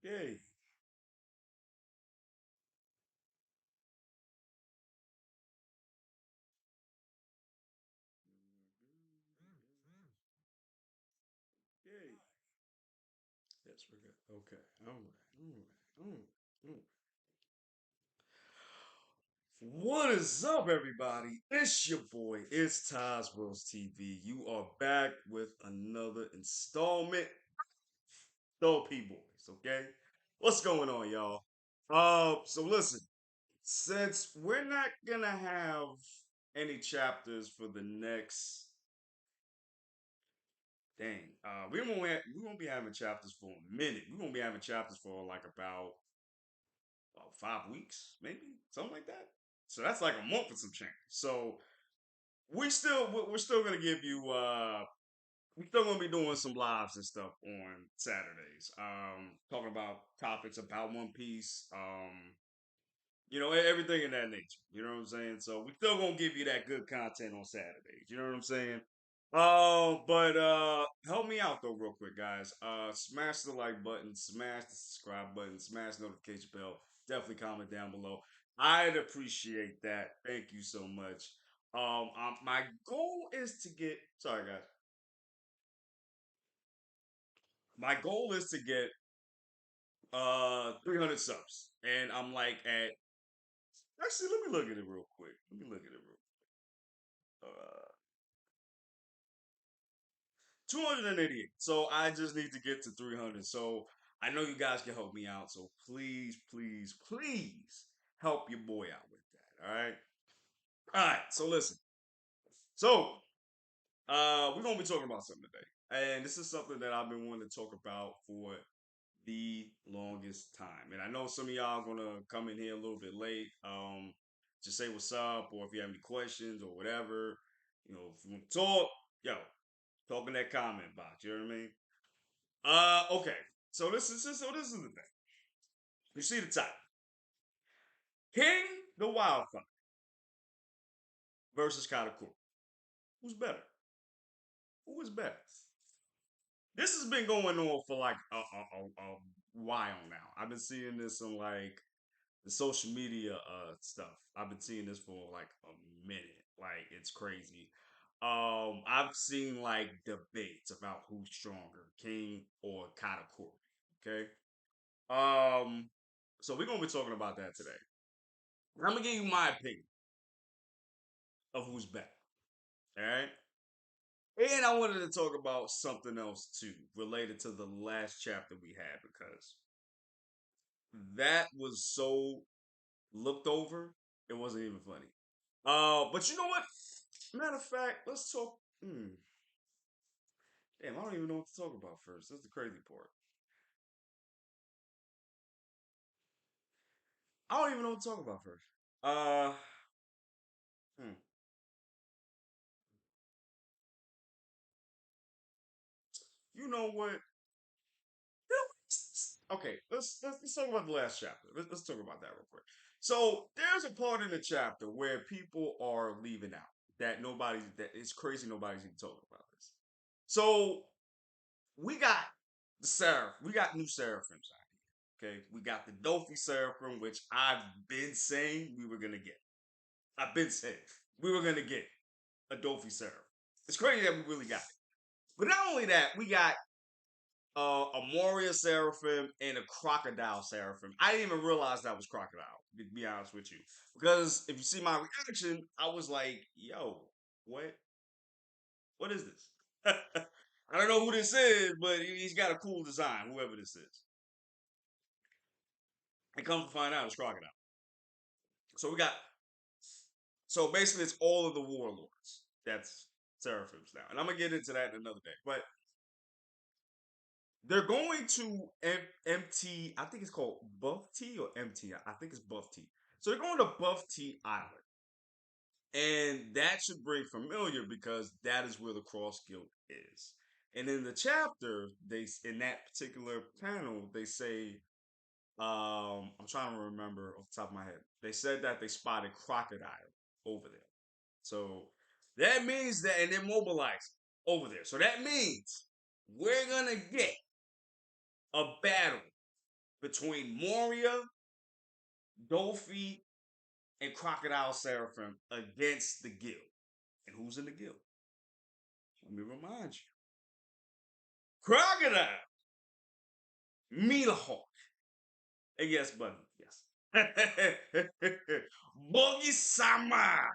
Yay. Yay. Yes, we're good. Okay. All right. All right. All right. What is up, everybody? It's your boy. It's tais.worldtv. You are back with another installment of P Boys. Okay, what's going on, y'all? So listen. Since we're not gonna have any chapters for the next, dang, we won't be having chapters for a minute. We won't be having chapters for like about 5 weeks, maybe something like that. So that's like a month or some change. So we're still gonna give you we're still gonna be doing some lives and stuff on Saturdays. Talking about topics about One Piece. Everything in that nature. You know what I'm saying? So we still gonna give you that good content on Saturdays. You know what I'm saying? But help me out though, real quick, guys. Smash the like button, smash the subscribe button, smash the notification bell. Definitely comment down below. I'd appreciate that. Thank you so much. My goal is to get. Sorry, guys. My goal is to get 300 subs, and I'm like at. Actually, let me look at it real quick. Let me look at it real. 288. So I just need to get to 300. So I know you guys can help me out. So please, please, please help your boy out with that. All right. All right. So listen. So we're gonna be talking about something today, and this is something that I've been wanting to talk about for the longest time. And I know some of y'all are gonna come in here a little bit late. Just say what's up, or if you have any questions or whatever. If you want to talk, yo, talk in that comment box. You know what I mean? Okay. So this is the thing. You see the title: King the Wildfire versus Katakuri. Who's better? Who is better? This has been going on for like a while now. I've been seeing this on like the social media stuff. I've been seeing this for like a minute. Like it's crazy. I've seen like debates about who's stronger, King or Katakuri. Okay. Um, so we're gonna be talking about that today. I'm gonna give you my opinion of who's better. All right. And I wanted to talk about something else too, related to the last chapter we had, because that was so looked over, it wasn't even funny. But you know what? Matter of fact, let's talk. Damn, I don't even know what to talk about first. That's the crazy part. I don't even know what to talk about first. Uh, hmm. You know what? Okay, let's talk about the last chapter. Let's talk about that real quick. So there's a part in the chapter where people are leaving out that it's crazy nobody's even talking about this. So we got we got new seraphims out here. Okay, we got the Dofi seraphim, which I've been saying we were gonna get. I've been saying we were gonna get a Dofi seraphim. It's crazy that we really got it. But not only that, we got a Moria Seraphim and a Crocodile Seraphim. I didn't even realize that was Crocodile, to be honest with you. Because if you see my reaction, I was like, yo, what? What is this? I don't know who this is, but he's got a cool design, whoever this is. And come to find out, it's Crocodile. So we got, so basically, it's all of the warlords. That's Seraphims now. And I'm going to get into that in another day. But they're going to MT. I think it's called Buff T or MT. I think it's Buff T. So they're going to Buff T Island, and that should bring familiar because that is where the Cross Guild is. And in the chapter, they in that particular panel, they say, I'm trying to remember off the top of my head. They said that they spotted crocodile over there. So that means that, and they're mobilized over there. So that means we're gonna get a battle between Moria, Dolphy, and Crocodile Seraphim against the guild. And who's in the guild? Let me remind you. Crocodile, Hawk, and yes, Buggy, yes. Buggy Sama.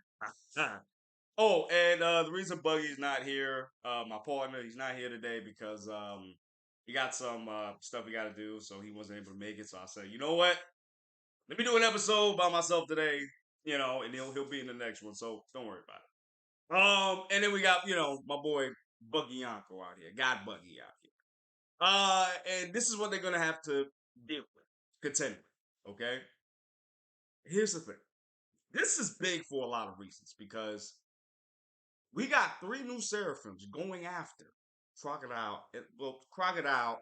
Oh, and the reason Buggy's not here, my partner, he's not here today because he got some stuff he got to do, so he wasn't able to make it. So I said, you know what? Let me do an episode by myself today, and he'll be in the next one. So don't worry about it. And then we got my boy Buggy Yanko out here, God Buggy out here. And this is what they're gonna have to deal with, contend with. Okay, here's the thing. This is big for a lot of reasons because we got three new seraphims going after Crocodile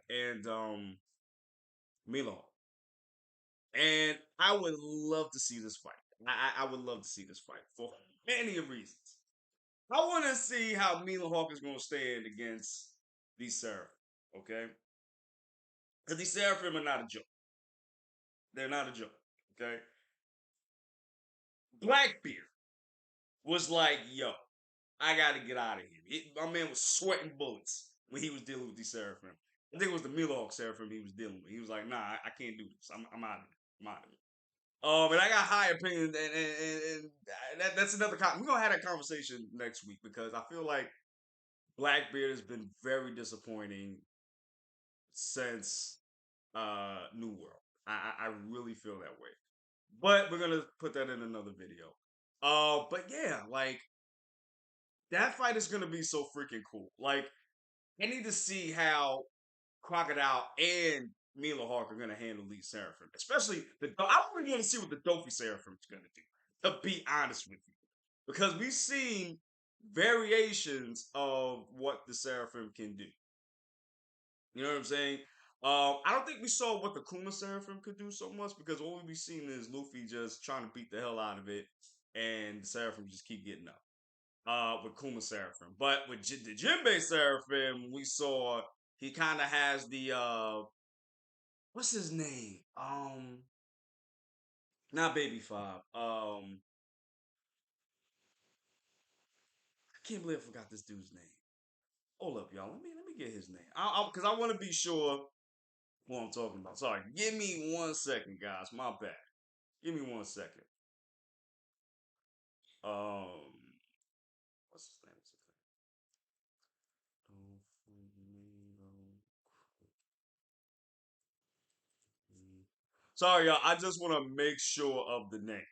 and Milo. And I would love to see this fight. I would love to see this fight for many reasons. I want to see how Mila Hawk is going to stand against these Seraphim, okay? Because these Seraphim are not a joke. They're not a joke, okay? Blackbeard was like, yo, I got to get out of here. My man was sweating bullets when he was dealing with these Seraphim. I think it was the Mila Hawk Seraphim he was dealing with. He was like, nah, I can't do this. I'm out of here. I'm out of here. And I got high opinions, and that's another. We're gonna have that conversation next week because I feel like Blackbeard has been very disappointing since New World. I really feel that way. But we're gonna put that in another video. But yeah, like that fight is gonna be so freaking cool. Like I need to see how Crocodile and Mila Hawk are gonna handle these Seraphim, especially I really want to see what the Dofi Seraphim is gonna do. To be honest with you, because we've seen variations of what the Seraphim can do. You know what I'm saying? I don't think we saw what the Kuma Seraphim could do so much because all we've seen is Luffy just trying to beat the hell out of it, and the Seraphim just keep getting up. With Kuma Seraphim, but with the Jinbei Seraphim, we saw he kind of has the what's his name? Not Baby Five. I can't believe I forgot this dude's name. Hold up, y'all. Let me get his name. Because I want to be sure what I'm talking about. Sorry, give me 1 second, guys. My bad. Give me 1 second. Um, what's his name? Sorry, y'all. I just want to make sure of the name.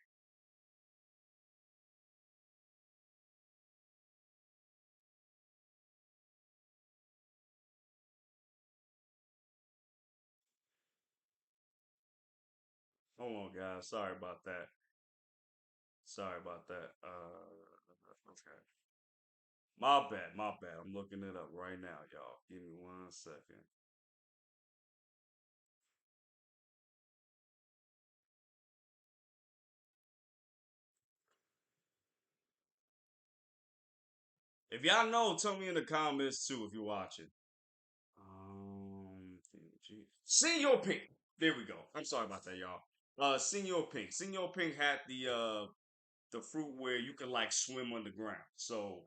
Hold on, guys. Sorry about that. Sorry about that. Okay. My bad. My bad. I'm looking it up right now, y'all. Give me 1 second. If y'all know, tell me in the comments too if you're watching. Senor Pink. There we go. I'm sorry about that, y'all. Senor Pink. Senor Pink had the fruit where you can like swim underground. So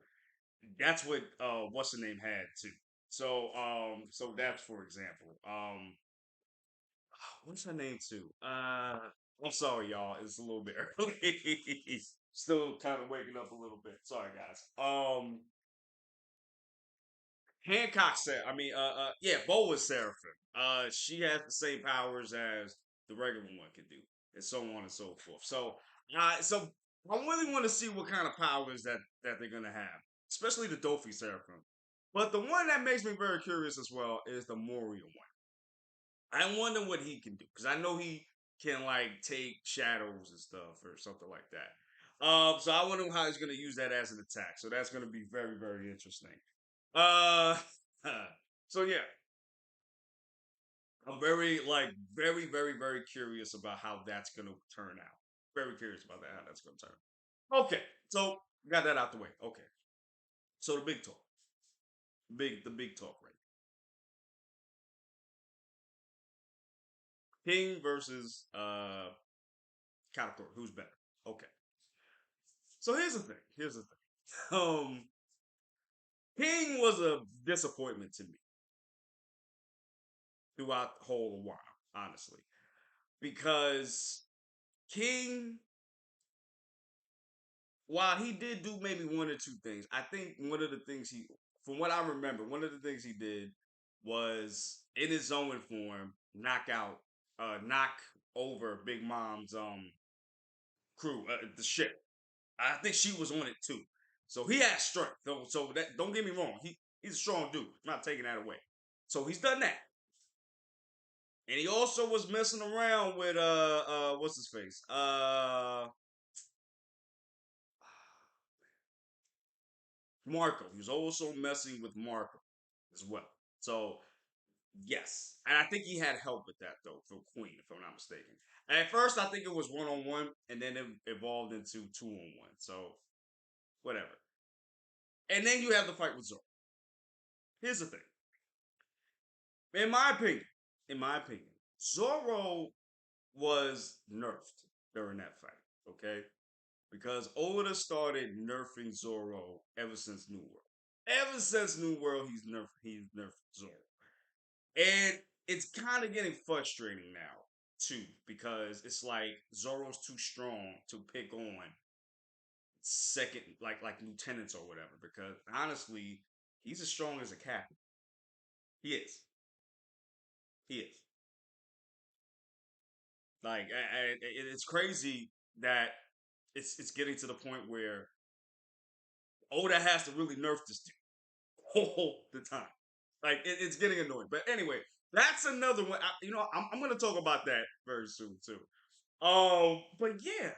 that's what what's the name had too. So that's for example. What's her name too? I'm sorry, y'all. It's a little bit early. Still kind of waking up a little bit. Sorry, guys. Hancock said, yeah, Bo was Seraphim. She has the same powers as the regular one can do, and so on and so forth. So I really want to see what kind of powers that they're gonna have, especially the Dofi Seraphim. But the one that makes me very curious as well is the Moria one. I wonder what he can do because I know he can like take shadows and stuff or something like that. So I wonder how he's gonna use that as an attack. So that's gonna be very very interesting. Uh, so yeah, I'm very curious about how that's gonna turn out. Very curious about that how that's gonna turn. Okay, so got that out the way. Okay, so the big talk, the big talk, right? King versus Katakuri. Who's better? Okay. So here's the thing. Here's the thing. King was a disappointment to me throughout the whole while, honestly, because King, while he did do maybe one or two things, I think one of the things from what I remember, one of the things he did was in his Zoan form, knock over Big Mom's crew, the ship. I think she was on it too. So he has strength. So that, don't get me wrong. He's a strong dude. I'm not taking that away. So he's done that. And he also was messing around with what's his face? Marco. He was also messing with Marco as well. So yes. And I think he had help with that though, for Queen, if I'm not mistaken. And at first I think it was 1-on-1, and then it evolved into 2-on-1. So whatever. And then you have the fight with Zoro. Here's the thing. In my opinion, Zoro was nerfed during that fight. Okay, because Oda started nerfing Zoro ever since New World. Ever since New World, he's nerfed Zoro, and it's kind of getting frustrating now too, because it's like Zoro's too strong to pick on second, like lieutenants or whatever. Because honestly, he's as strong as a captain. He is. He is. Like it's crazy that it's getting to the point where Oda has to really nerf this dude all the time. Like it's getting annoying. But anyway, that's another one. I'm going to talk about that very soon too. But yeah,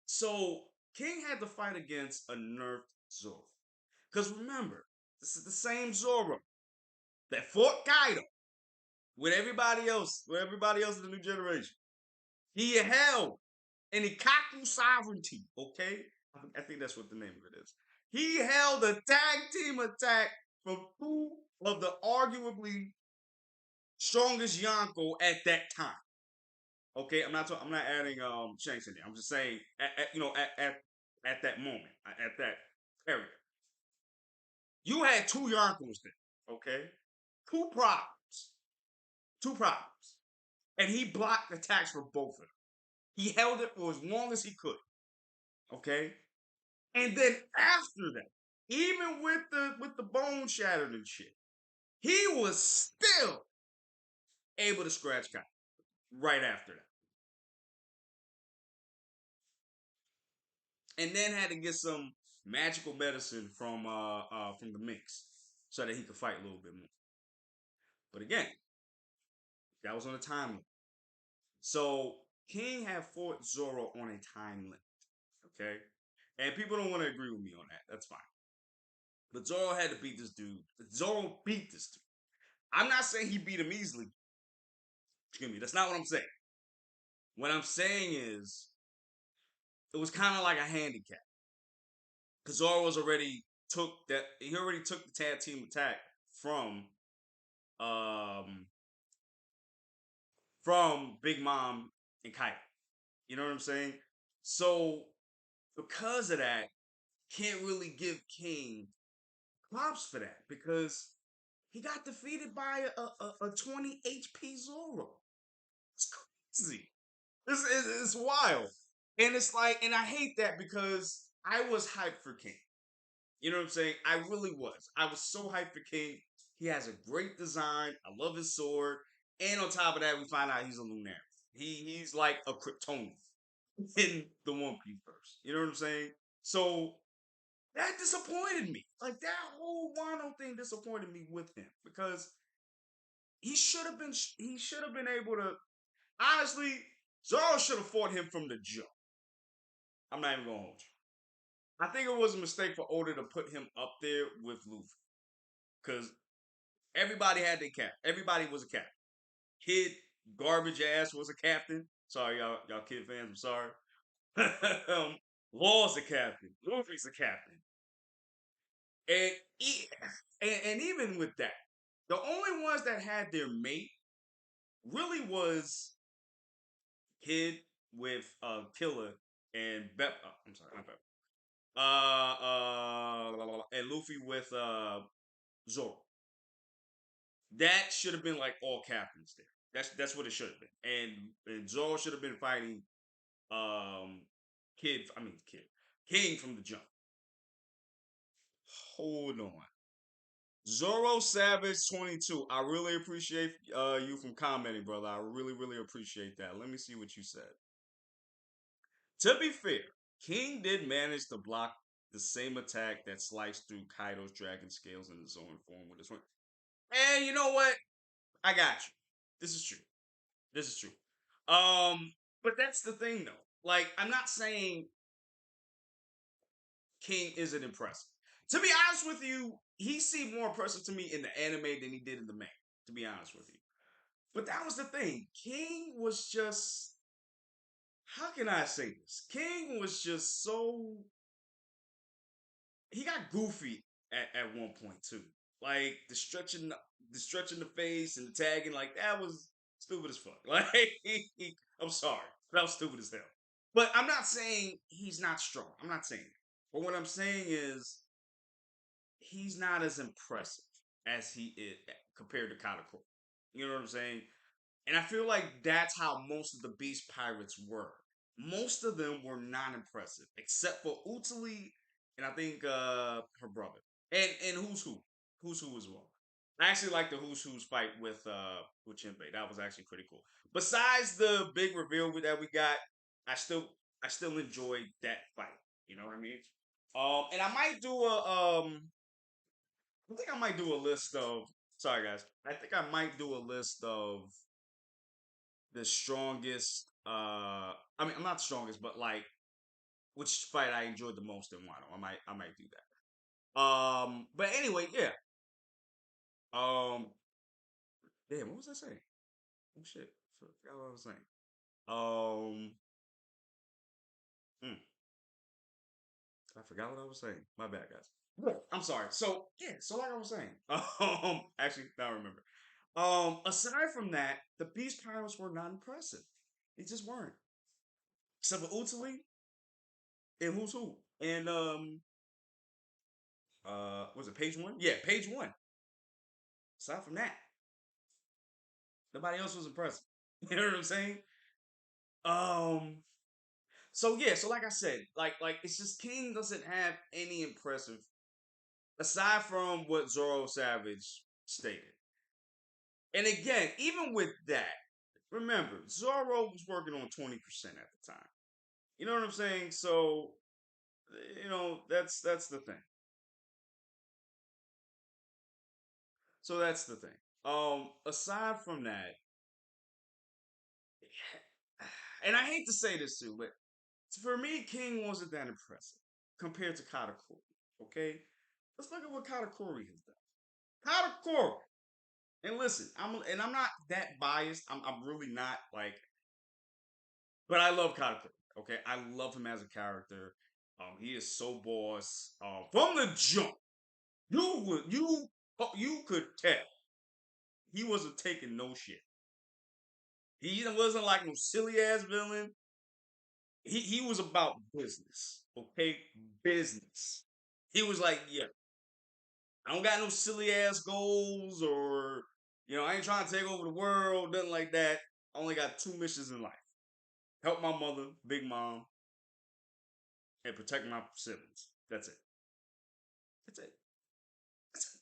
so King had to fight against a nerfed Zoro. Because remember, this is the same Zoro that fought Kaido with everybody else in the new generation. He held an Ikaku sovereignty, okay? I think that's what the name of it is. He held a tag team attack from two of the arguably strongest Yonko at that time. Okay, I'm not adding Shanks in there. I'm just saying at that moment, at that area. You had two Yonkos there, okay? Two problems. Two problems. And he blocked attacks for both of them. He held it for as long as he could. Okay? And then after that, even with the bone shattered and shit, he was still able to scratch Kai right after that. And then had to get some magical medicine from the mix so that he could fight a little bit more. But again, that was on a time limit. So King had fought Zoro on a time limit. Okay? And people don't want to agree with me on that. That's fine. But Zoro had to beat this dude. Zoro beat this dude. I'm not saying he beat him easily. Excuse me. That's not what I'm saying. What I'm saying is it was kind of like a handicap. Because Zoro was already took that he already took the tag team attack from um Big Mom and Kite. You know what I'm saying? So because of that, can't really give King props for that because he got defeated by a 20 HP Zoro. It's crazy. It's wild. And it's like, and I hate that because I was hyped for King. You know what I'm saying? I really was. I was so hyped for King. He has a great design. I love his sword. And on top of that, we find out he's a Lunar. He's like a Kryptonian in the One Piece verse. You know what I'm saying? So that disappointed me. Like that whole Wano thing disappointed me with him because he should have been able to honestly, Zoro should have fought him from the jump. I'm not even gonna hold you. I think it was a mistake for Oda to put him up there with Luffy. Because everybody had their cap. Everybody was a captain. Kid garbage ass was a captain. Sorry, y'all kid fans. I'm sorry. Law's a captain. Luffy's a captain. And, and even with that, the only ones that had their mate really was Kid with Killer and I'm sorry, not Bep. And Luffy with Zoro. That should have been like all captains there. That's what it should have been. And Zoro should have been fighting um Kid. King from the jump. Hold on. Zoro Savage 22. I really appreciate you from commenting, brother. I really, really appreciate that. Let me see what you said. To be fair, King did manage to block the same attack that sliced through Kaido's dragon scales in his own form with his one. And you know what? I got you. This is true. This is true. But that's the thing though. Like, I'm not saying King isn't impressive. To be honest with you, he seemed more impressive to me in the anime than he did in the manga. To be honest with you, but that was the thing. King was just, how can I say this? King was just so, he got goofy at one point too. Like the stretching the face and the tagging, like that was stupid as fuck. Like I'm sorry, that was stupid as hell. But I'm not saying he's not strong. I'm not saying that. But what I'm saying is he's not as impressive as he is compared to Katakuri. You know what I'm saying? And I feel like that's how most of the Beast Pirates were. Most of them were not impressive, except for Utali and I think her brother. And Who's Who. Who's Who as well. I actually like the Who's Who's fight with Chinbei. That was actually pretty cool. Besides the big reveal that we got, I still I still enjoyed that fight. You know what I mean? And I might do I think I might do a list of. Sorry, guys. I think I might do a list of the strongest. I mean, I'm not the strongest, but like which fight I enjoyed the most in Wano. I might do that. But anyway, yeah. Um, damn, what was I saying? Oh shit, forgot what I was saying. Um, hmm, I forgot what I was saying. My bad, guys. Yeah, I'm sorry. So yeah, so like I was saying. Actually, now I remember. Aside from that, the Beast Pirates were not impressive. They just weren't. Except for Utali and Who's Who. And was it page one? Yeah, page one. Aside from that, nobody else was impressive. You know what I'm saying? Um so yeah, so like I said, like it's just King doesn't have any impressive aside from what Zoro Savage stated. And again, even with that, remember, Zoro was working on 20% at the time. You know what I'm saying? So that's the thing. So that's the thing. Aside from that, and I hate to say this too, but for me, King wasn't that impressive compared to Katakuri. Okay, let's look at what Katakuri has done. Katakuri, and listen, I'm not that biased. I'm really not like, but I love Katakuri. Okay, I love him as a character. He is so boss. From the jump, you could tell he wasn't taking no shit. He wasn't like no silly ass villain. He was about business. Okay, business. He was like, yeah, I don't got no silly ass goals or I ain't trying to take over the world, nothing like that. I only got two missions in life: help my mother, Big Mom, and protect my siblings. That's it. That's it. That's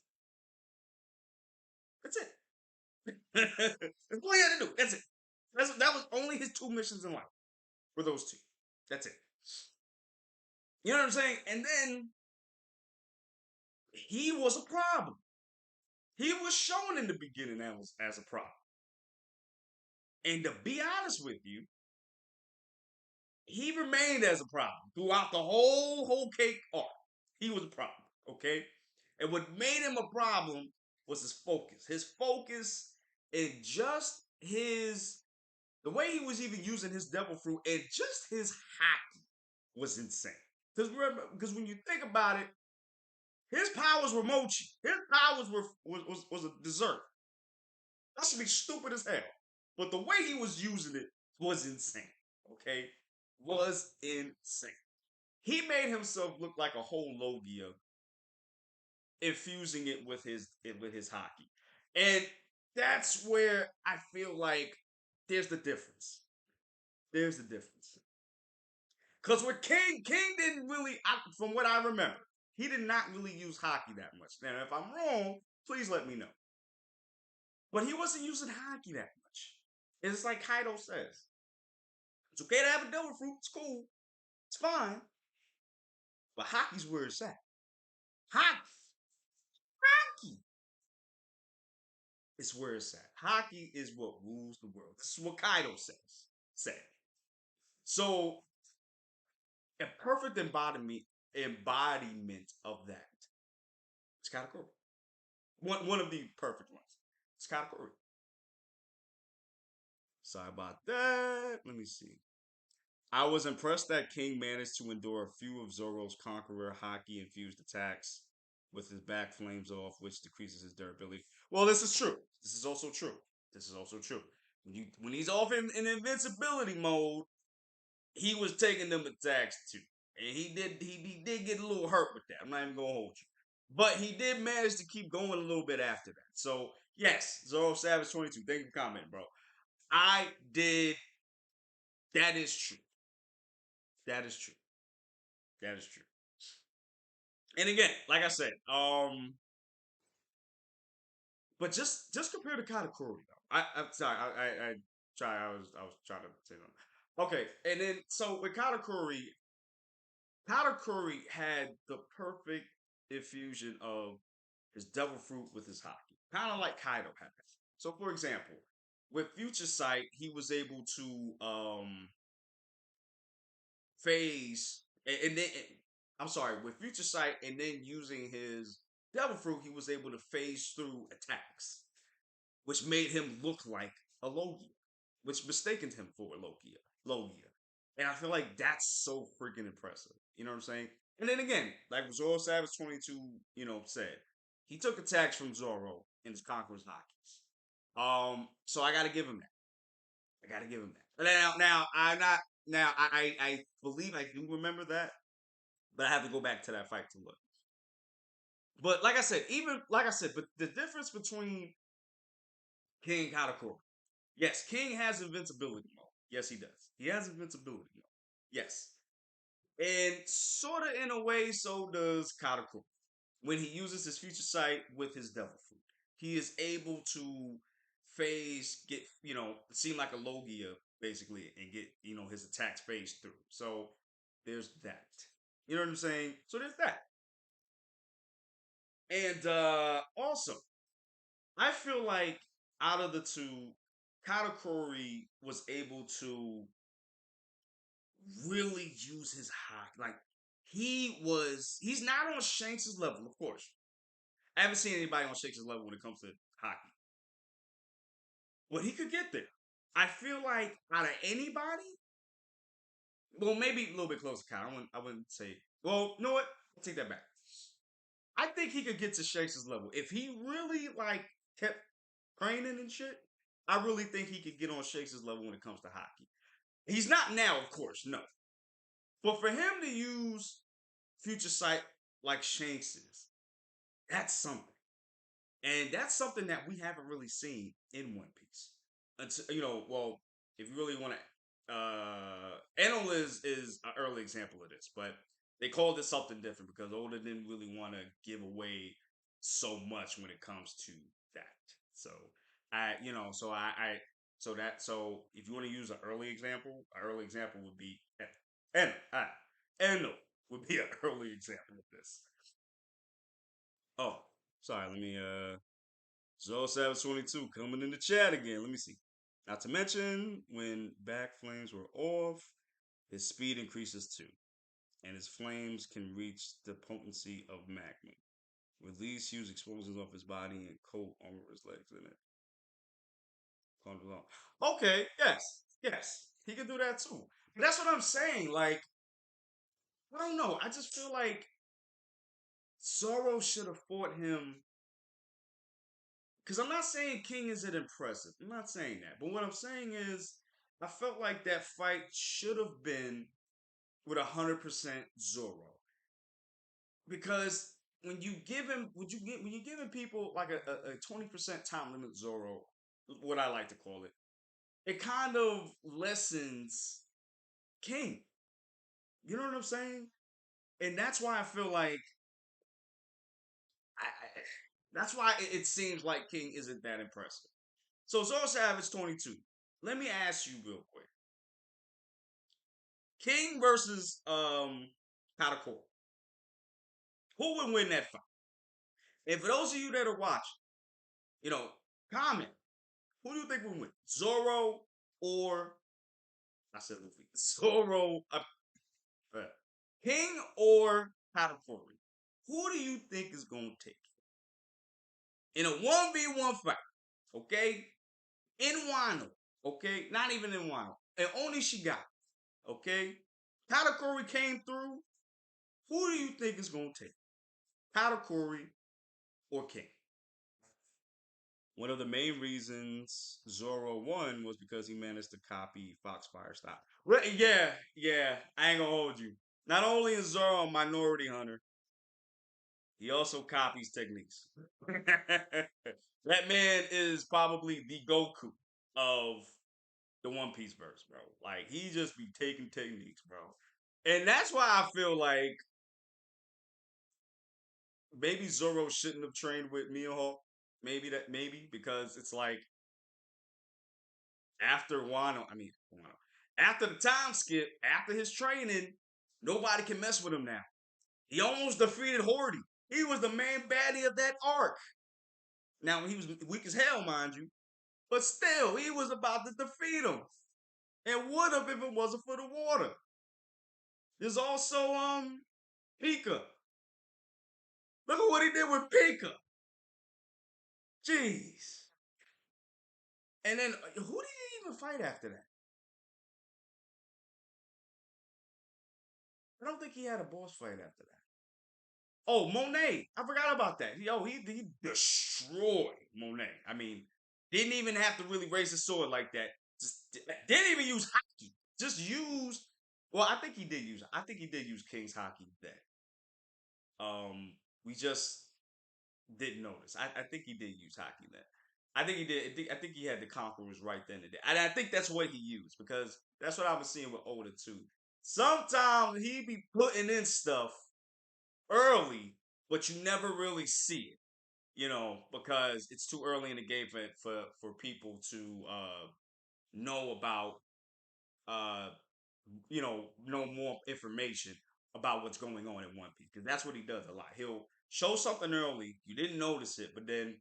it. That's it. That's all he had to do. That's it. That was only his two missions in life. Were those two? That's it. You know what I'm saying? And then he was a problem. He was shown in the beginning as a problem. And to be honest with you, he remained as a problem throughout the whole cake arc. He was a problem, okay? And what made him a problem was his focus. His focus and just the way he was even using his devil fruit and just his haki was insane. Because when you think about it, his powers were mochi. His powers was a dessert. That should be stupid as hell. But the way he was using it was insane. Okay, was insane. He made himself look like a whole Logia, infusing it with his haki, and that's where I feel like there's the difference. There's the difference. Because with King didn't really, from what I remember, he did not really use haki that much. Now, if I'm wrong, please let me know. But he wasn't using haki that much. It's like Kaido says. It's okay to have a devil fruit. It's cool. It's fine. But haki's where it's at. Haki is where it's at. Haki is what rules the world. This is what Kaido says. Said. So a perfect embodiment of that. It's Katakuri. One of the perfect ones. It's Katakuri. Sorry about that. Let me see. I was impressed that King managed to endure a few of Zoro's conqueror haki infused attacks with his back flames off, which decreases his durability. Well, this is true. This is also true. This is also true. When he's off in invincibility mode, he was taking them attacks too. And he did get a little hurt with that. I'm not even gonna hold you. But he did manage to keep going a little bit after that. So yes, Zoro Savage 22. Thank you for commenting, bro. I did. That is true. That is true. That is true. And again, like I said, but just compare to Katakuri though. I'm sorry, I was trying to say something. Okay, and then so with Katakuri, Katakuri had the perfect infusion of his devil fruit with his haki, kind of like Kaido has. So, for example, with Future Sight, he was able to phase, and then I'm sorry, with Future Sight, and then using his devil fruit, he was able to phase through attacks, which made him look like a Logia, which mistaken him for a Logia. And I feel like that's so freaking impressive. You know what I'm saying? And then again, like Zoro Savage 22, said, he took attacks from Zoro in his Conqueror's Hakis. So I gotta give him that. I gotta give him that. Now I'm not now I believe I do remember that, but I have to go back to that fight to look. But like I said, but the difference between King and Katakuri. Yes, King has invincibility mode. Yes, he does. He has invincibility mode. Yes. And sort of in a way, so does Katakuri. When he uses his future sight with his devil fruit, he is able to seem like a Logia, basically, and get, his attacks phased through. So there's that. You know what I'm saying? So there's that. And also, I feel like out of the two, Katakuri was able to really use his high. Like he's not on Shanks' level, of course. I haven't seen anybody on Shanks' level when it comes to hockey, but he could get there. I feel like out of anybody, well, maybe a little bit close to Kyle. I wouldn't say. Well, you know what? I'll take that back. I think he could get to Shanks' level if he really like kept training and shit. I really think he could get on Shanks' level when it comes to hockey. He's not now, of course, no. But for him to use Future Sight like Shanks is, that's something. And that's something that we haven't really seen in One Piece. Until, well, if you really want to, Enel is an early example of this, but they called it something different because Oda didn't really want to give away so much when it comes to that. So I, so so if you want to use an early example would be Enel would be an early example of this. Oh, sorry. Let me Zoro 722 coming in the chat again. Let me see. Not to mention, when back flames were off, his speed increases too, and his flames can reach the potency of magma. Release huge explosions off his body and coat over his legs in it. Okay, yes, he can do that too. But that's what I'm saying. Like, I don't know. I just feel like Zoro should have fought him because I'm not saying King isn't impressive. I'm not saying that. But what I'm saying is, I felt like that fight should have been with 100% Zoro, because when you giving people like a 20% time limit Zoro, what I like to call it, it kind of lessens King. You know what I'm saying? And that's why I feel like that's why it seems like King isn't that impressive. So Zoro Savage 22. Let me ask you real quick: King versus Katakuri. Who would win that fight? And for those of you that are watching, you know, comment. Who do you think would win? Zoro or I said Luffy. Zoro, King or Katakuri? Who do you think is gonna take it in a 1v1 fight? Okay, in Wano. Okay, not even in Wano, and only she got. Okay, Katakuri came through. Who do you think is gonna take Katakuri or King? One of the main reasons Zoro won was because he managed to copy Foxfire style. Yeah, yeah, I ain't gonna hold you. Not only is Zoro a minority hunter, he also copies techniques. That man is probably the Goku of the One Piece verse, bro. Like he just be taking techniques, bro. And that's why I feel like maybe Zoro shouldn't have trained with Mihawk. Maybe because it's like after Wano, after the time skip, after his training, nobody can mess with him now. He almost defeated Hordy. He was the main baddie of that arc. Now he was weak as hell, mind you, but still, he was about to defeat him, and would have if it wasn't for the water. There's also Pika. Look at what he did with Pika. Jeez. And then who did he even fight after that? I don't think he had a boss fight after that. Oh, Monet. I forgot about that. He destroyed Monet. I mean, didn't even have to really raise his sword like that. Just didn't even use haki. Just used. Well, I think he did use King's haki that. We just didn't notice. I think he did use haki that. I think he did. I think he had the conquerors right then and there. And I think that's what he used because that's what I was seeing with Oda too. Sometimes he be putting in stuff early, but you never really see it, because it's too early in the game for people to know about uh know more information about what's going on in One Piece. Because that's what he does a lot. He'll show something early, you didn't notice it, but then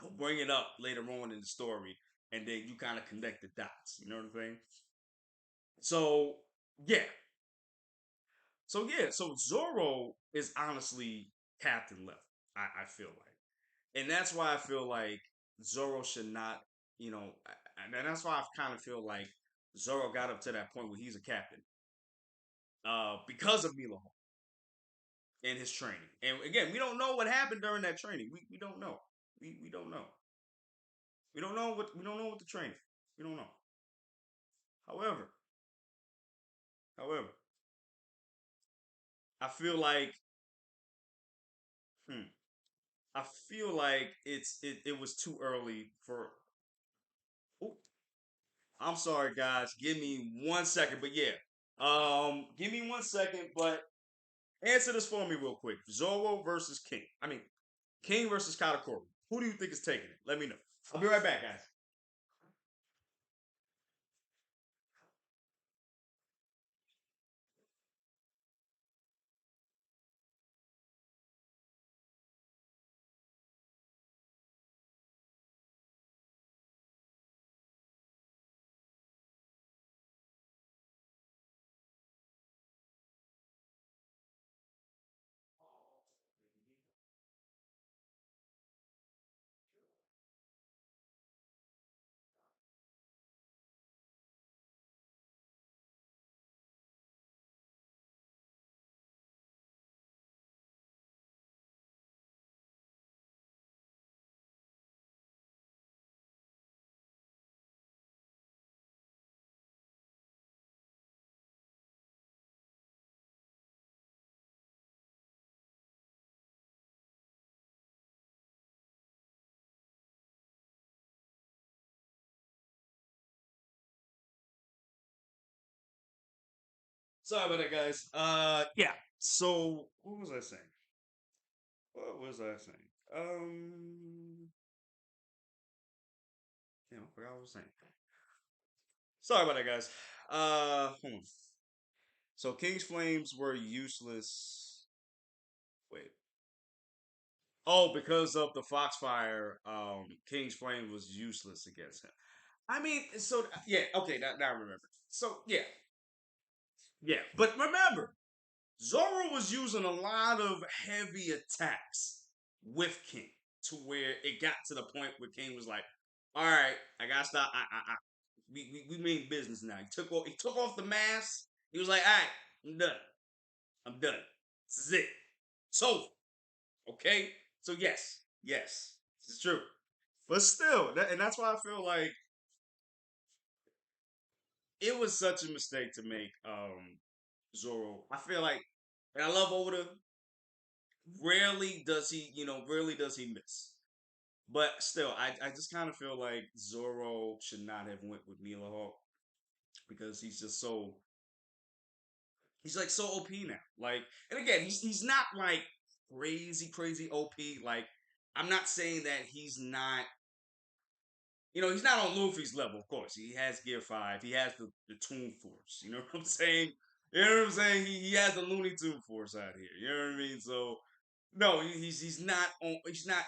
he'll bring it up later on in the story, and then you kind of connect the dots. You know what I'm saying? So yeah, so Zoro is honestly captain level. I feel like, and that's why I feel like Zoro should not, and that's why I kind of feel like Zoro got up to that point where he's a captain, because of Milo and his training. And again, we don't know what happened during that training. We don't know. We don't know. We don't know what the training. We don't know. However, however, I feel like hmm, I feel like it was too early for. Oh, I'm sorry, guys. Give me 1 second, but yeah, give me 1 second. But answer this for me real quick. Zoro versus King. I mean, King versus Katakuri. Who do you think is taking it? Let me know. I'll be right back, guys. Sorry about that, guys. Yeah. So what was I saying? What was I saying? Yeah, I forgot what I was saying. Sorry about that, guys. Hold on. So King's Flames were useless. Wait. Oh, because of the Foxfire, King's Flame was useless against him. I mean, so yeah, okay, now I remember. So yeah. But remember, Zoro was using a lot of heavy attacks with King to where it got to the point where King was like, "All right, I gotta stop. We mean business now." He took off the mask. He was like, "All right, I'm done. I'm done. This is it. It's over." Okay, so yes, it's true. But still, and that's why I feel like it was such a mistake to make Zoro. I feel like, and I love Oda. Rarely does he miss. But still, I just kind of feel like Zoro should not have went with Mila Hawk because he's like so OP now. Like, and again, he's not like crazy OP. Like, I'm not saying that he's not. He's not on Luffy's level, of course. He has Gear 5. He has the Toon Force. You know what I'm saying? You know what I'm saying? He has the Looney Tune Force out here. You know what I mean? So no, he's not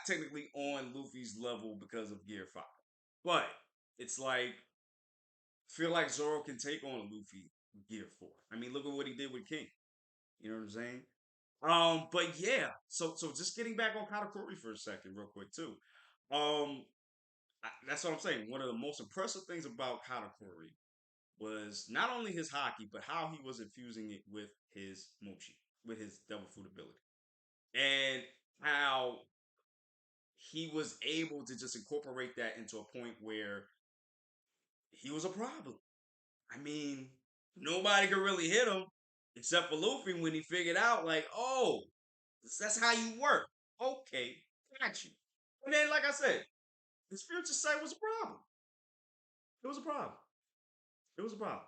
technically on Luffy's level because of Gear 5. But it's like feel like Zoro can take on Luffy Gear 4. I mean, look at what he did with King. You know what I'm saying? But yeah, so just getting back on Katakuri for a second, real quick too. That's what I'm saying. One of the most impressive things about Katakuri was not only his haki, but how he was infusing it with his mochi, with his devil fruit ability, and how he was able to just incorporate that into a point where he was a problem. I mean, nobody could really hit him except for Luffy when he figured out, like, oh, that's how you work. Okay, got you. And then, like I said, his future sight was a problem. It was a problem. It was a problem.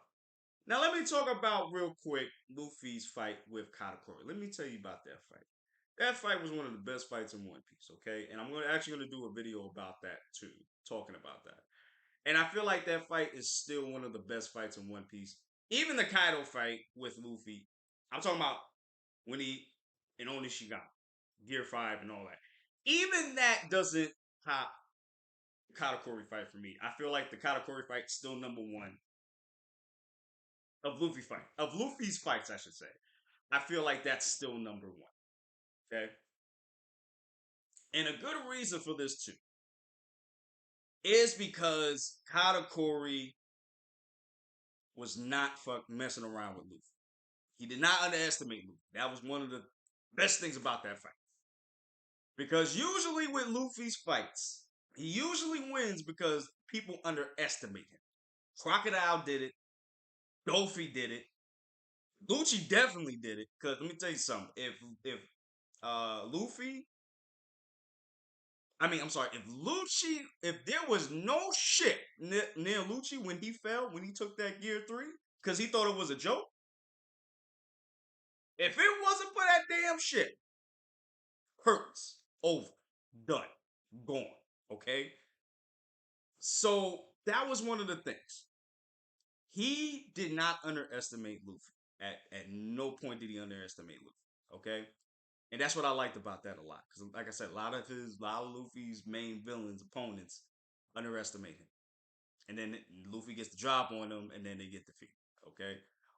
Now let me talk about real quick Luffy's fight with Katakuri. Let me tell you about that fight. That fight was one of the best fights in One Piece, okay? And I'm actually gonna do a video about that too, talking about that. And I feel like that fight is still one of the best fights in One Piece. Even the Kaido fight with Luffy, I'm talking about when he and Onishigami, Gear 5 and all that. Even that doesn't top the Katakuri fight for me. I feel like the Katakuri fight is still number one of Luffy's fights, I should say. I feel like that's still number one. Okay. And a good reason for this too is because Katakuri was not messing around with Luffy. He did not underestimate Luffy. That was one of the best things about that fight. Because usually with Luffy's fights, he usually wins because people underestimate him. Crocodile did it. Dofi did it. Lucci definitely did it. Because let me tell you something. If Luffy I'm sorry. If there was no ship near Lucci when he fell, when he took that Gear 3, because he thought it was a joke, if it wasn't for that damn ship, hurts, over, done, gone, okay? So that was one of the things. He did not underestimate Luffy. At no point did he underestimate Luffy, okay? And that's what I liked about that a lot. Because, like I said, a lot of Luffy's main villains, opponents, underestimate him. And then Luffy gets the drop on them, and then they get defeated. Okay,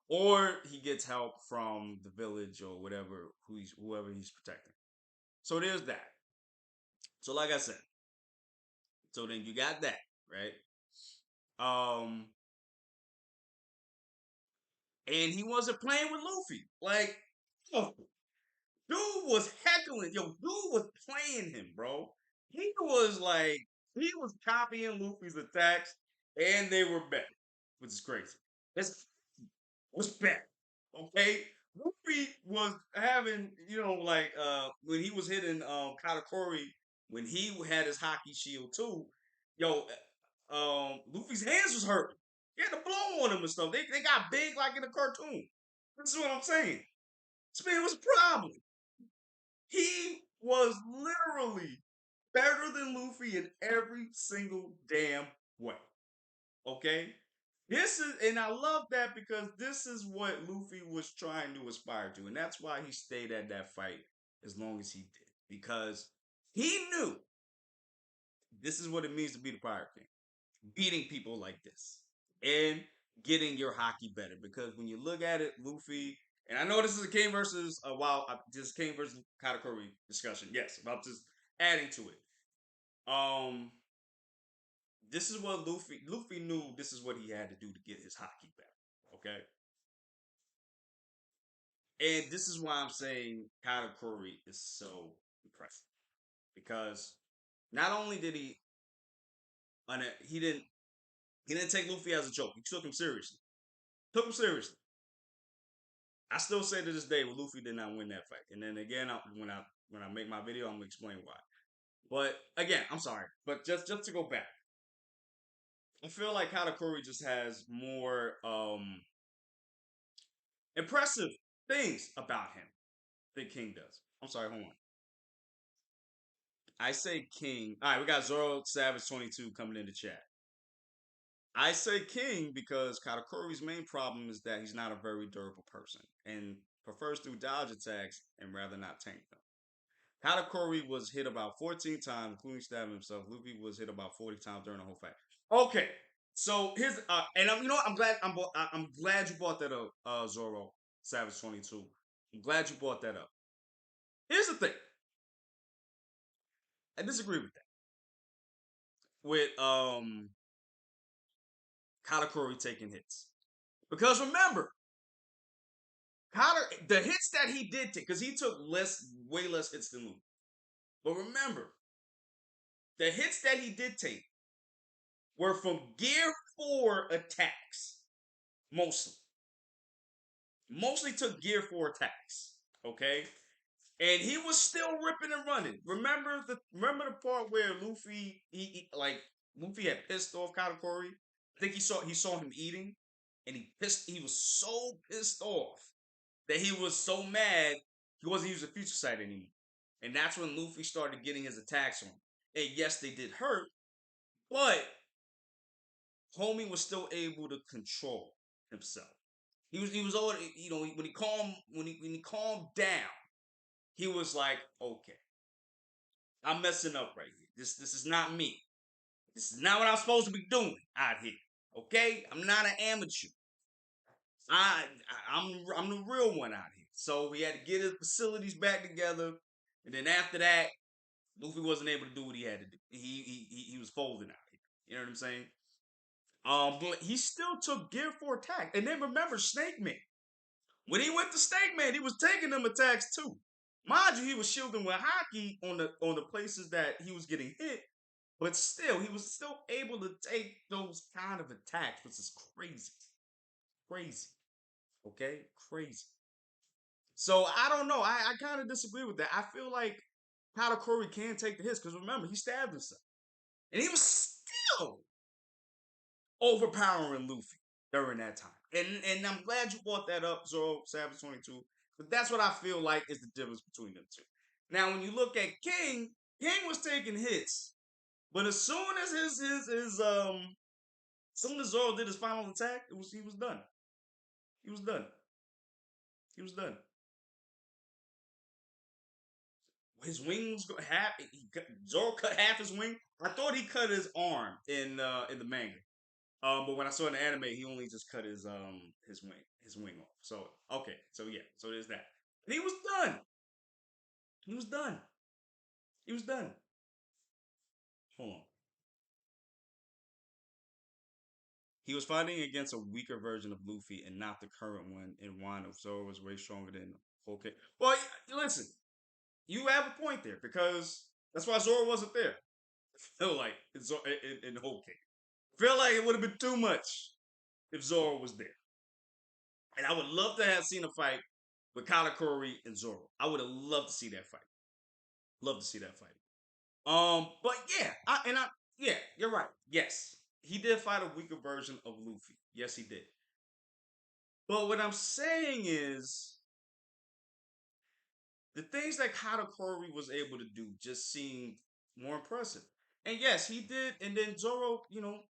or he gets help from the village or whatever whoever he's protecting. So there's that. So like I said, so then you got that right. Um, and he wasn't playing with Luffy. Like, yo, dude was heckling. Yo, dude was playing him, bro. He was copying Luffy's attacks, and they were better, which is crazy. It's was better. Okay? Luffy was having, when he was hitting Katakuri, when he had his hockey shield too, yo, Luffy's hands was hurting. He had to blow on him and stuff. They got big like in a cartoon. This is what I'm saying. This man was a problem. He was literally better than Luffy in every single damn way. Okay? This is, and I love that because this is what Luffy was trying to aspire to. And that's why he stayed at that fight as long as he did. Because he knew this is what it means to be the Pirate King. Beating people like this. And getting your haki better. Because when you look at it, Luffy, and I know this is a King versus this King versus Katakuri discussion. Yes, about just adding to it. Um, this is what Luffy knew this is what he had to do to get his haki back. Okay. And this is why I'm saying Katakuri is so impressive. Because not only did he didn't take Luffy as a joke. He took him seriously. Took him seriously. I still say to this day, Luffy did not win that fight. And then again, when I make my video, I'm gonna explain why. But again, I'm sorry, but just to go back, I feel like Katakuri just has more impressive things about him than King does. I'm sorry, hold on. I say King. All right, we got Zoro Savage 22 coming in the chat. I say King because Katakuri's main problem is that he's not a very durable person and prefers to dodge attacks and rather not tank them. Katakuri was hit about 14 times, including stabbing himself. Luffy was hit about 40 times during the whole fight. Okay, so here's and I'm, you know what? I'm glad you brought that up, Zoro Savage 22. I'm glad you brought that up. Here's the thing. I disagree with that. With Katakuri taking hits. Because remember, the hits that he did take, because he took way less hits than Luffy. But remember, the hits that he did take were from Gear 4 attacks. Mostly. Mostly took Gear 4 attacks. Okay? And he was still ripping and running. Remember the part where Luffy had pissed off Katakuri? I think he saw him eating, and he was so pissed off that he was so mad he wasn't using Future Sight anymore. And that's when Luffy started getting his attacks on. And yes, they did hurt, but Homie was still able to control himself. He was all, you know, when he calmed down, he was like, okay, I'm messing up right here. This is not me. This is not what I'm supposed to be doing out here. Okay, I'm not an amateur. I, I'm the real one out here. So he had to get his facilities back together, and then after that, Luffy wasn't able to do what he had to do. He was folding out here. You know what I'm saying? But he still took Gear 4 attack. And then remember Snake Man. When he went to Snake Man, he was taking them attacks too. Mind you, he was shielding with haki on the places that he was getting hit, but still, he was still able to take those kind of attacks, which is crazy. Crazy. Okay? Crazy. So I don't know. I kind of disagree with that. I feel like Katakuri can take the hits, because remember, he stabbed himself. And he was still overpowering Luffy during that time. And I'm glad you brought that up, Zoro Savage 22. But that's what I feel like is the difference between them two. Now, when you look at King, King was taking hits, but as soon as as soon as Zoro did his final attack, he was done. He was done. He was done. His wings half. Zoro cut half his wing. I thought he cut his arm in the manga. But when I saw in the anime, he only just cut his wing off. So okay, so yeah, so there's that. And he was done. He was done. He was done. Hold on. He was fighting against a weaker version of Luffy and not the current one. In Wano, Zoro was way stronger than Whole. Well, listen, you have a point there because that's why Zoro wasn't there. I feel like in Whole Cake. Feel like it would have been too much if Zoro was there. And I would love to have seen a fight with Katakuri and Zoro. I would have loved to see that fight. Love to see that fight. But yeah, yeah, you're right. Yes, he did fight a weaker version of Luffy. Yes, he did. But what I'm saying is the things that Katakuri was able to do just seemed more impressive. And yes, he did. And then Zoro,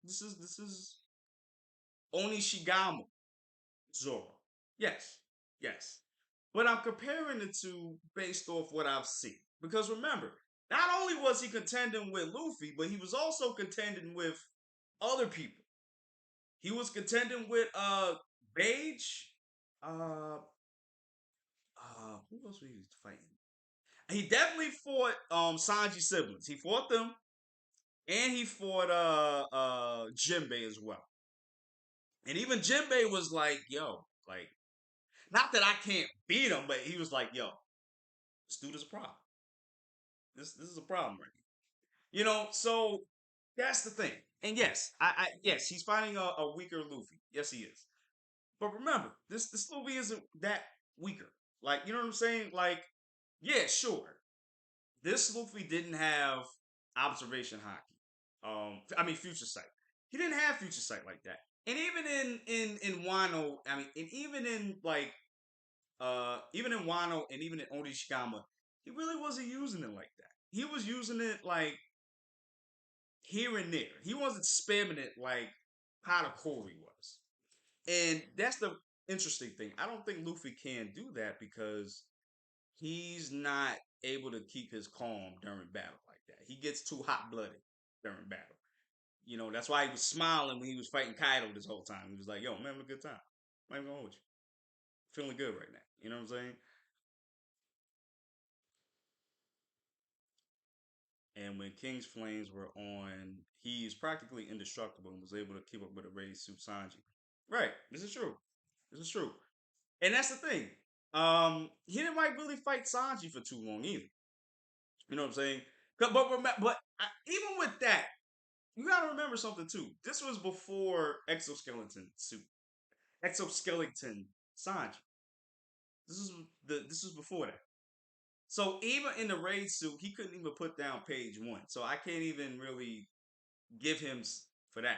this is Onishigama Zoro. Yes, yes. But I'm comparing the two based off what I've seen. Because remember, not only was he contending with Luffy, but he was also contending with other people. He was contending with Beige. Uh who else was he fighting? He definitely fought Sanji siblings. He fought them, and he fought Jinbei as well. And even Jinbei was like, yo, like, not that I can't beat him, but he was like, yo, this dude is a problem. This is a problem right here. So that's the thing. And yes, yes, he's fighting a weaker Luffy. Yes, he is. But remember, this Luffy isn't that weaker. Like, you know what I'm saying? Like, yeah, sure. This Luffy didn't have observation haki. I mean future sight. He didn't have future sight like that. And even in Wano, I mean, and even in Wano and even in Onishigama, he really wasn't using it like that. He was using it like here and there. He wasn't spamming it like Katakuri was. And that's the interesting thing. I don't think Luffy can do that because he's not able to keep his calm during battle like that. He gets too hot blooded during battle. That's why he was smiling when he was fighting Kaido this whole time. He was like, yo, man, having a good time. I'm even going with you. Feeling good right now. You know what I'm saying? And when King's Flames were on, he's practically indestructible and was able to keep up with a raised Suit Sanji. Right. This is true. This is true. And that's the thing. He didn't like really fight Sanji for too long either. You know what I'm saying? But even with that, you gotta remember something too. This was before exoskeleton suit, exoskeleton Sanji. This is this was before that. So even in the raid suit, he couldn't even put down page one. So I can't even really give him for that.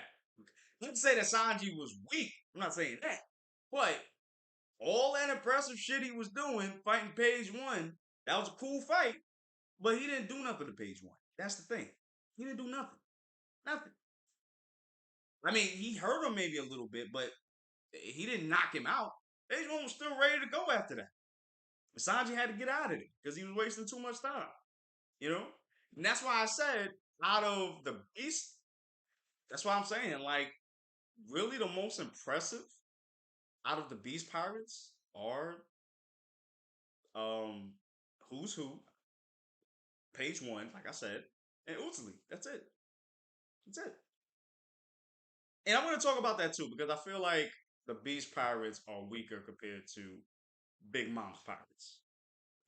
Let's say that Sanji was weak. I'm not saying that, but all that impressive shit he was doing, fighting page one, that was a cool fight. But he didn't do nothing to page one. That's the thing. He didn't do nothing. Nothing. I mean, he hurt him maybe a little bit, but he didn't knock him out. Page one was still ready to go after that. Sanji had to get out of it because he was wasting too much time. You know? And that's why I said out of the beast, that's why I'm saying, like, really the most impressive out of the beast pirates are um Who's Who, page one, like I said, and Utali. That's it. That's it. And I'm gonna talk about that too, because I feel like the beast pirates are weaker compared to Big Mom's pirates.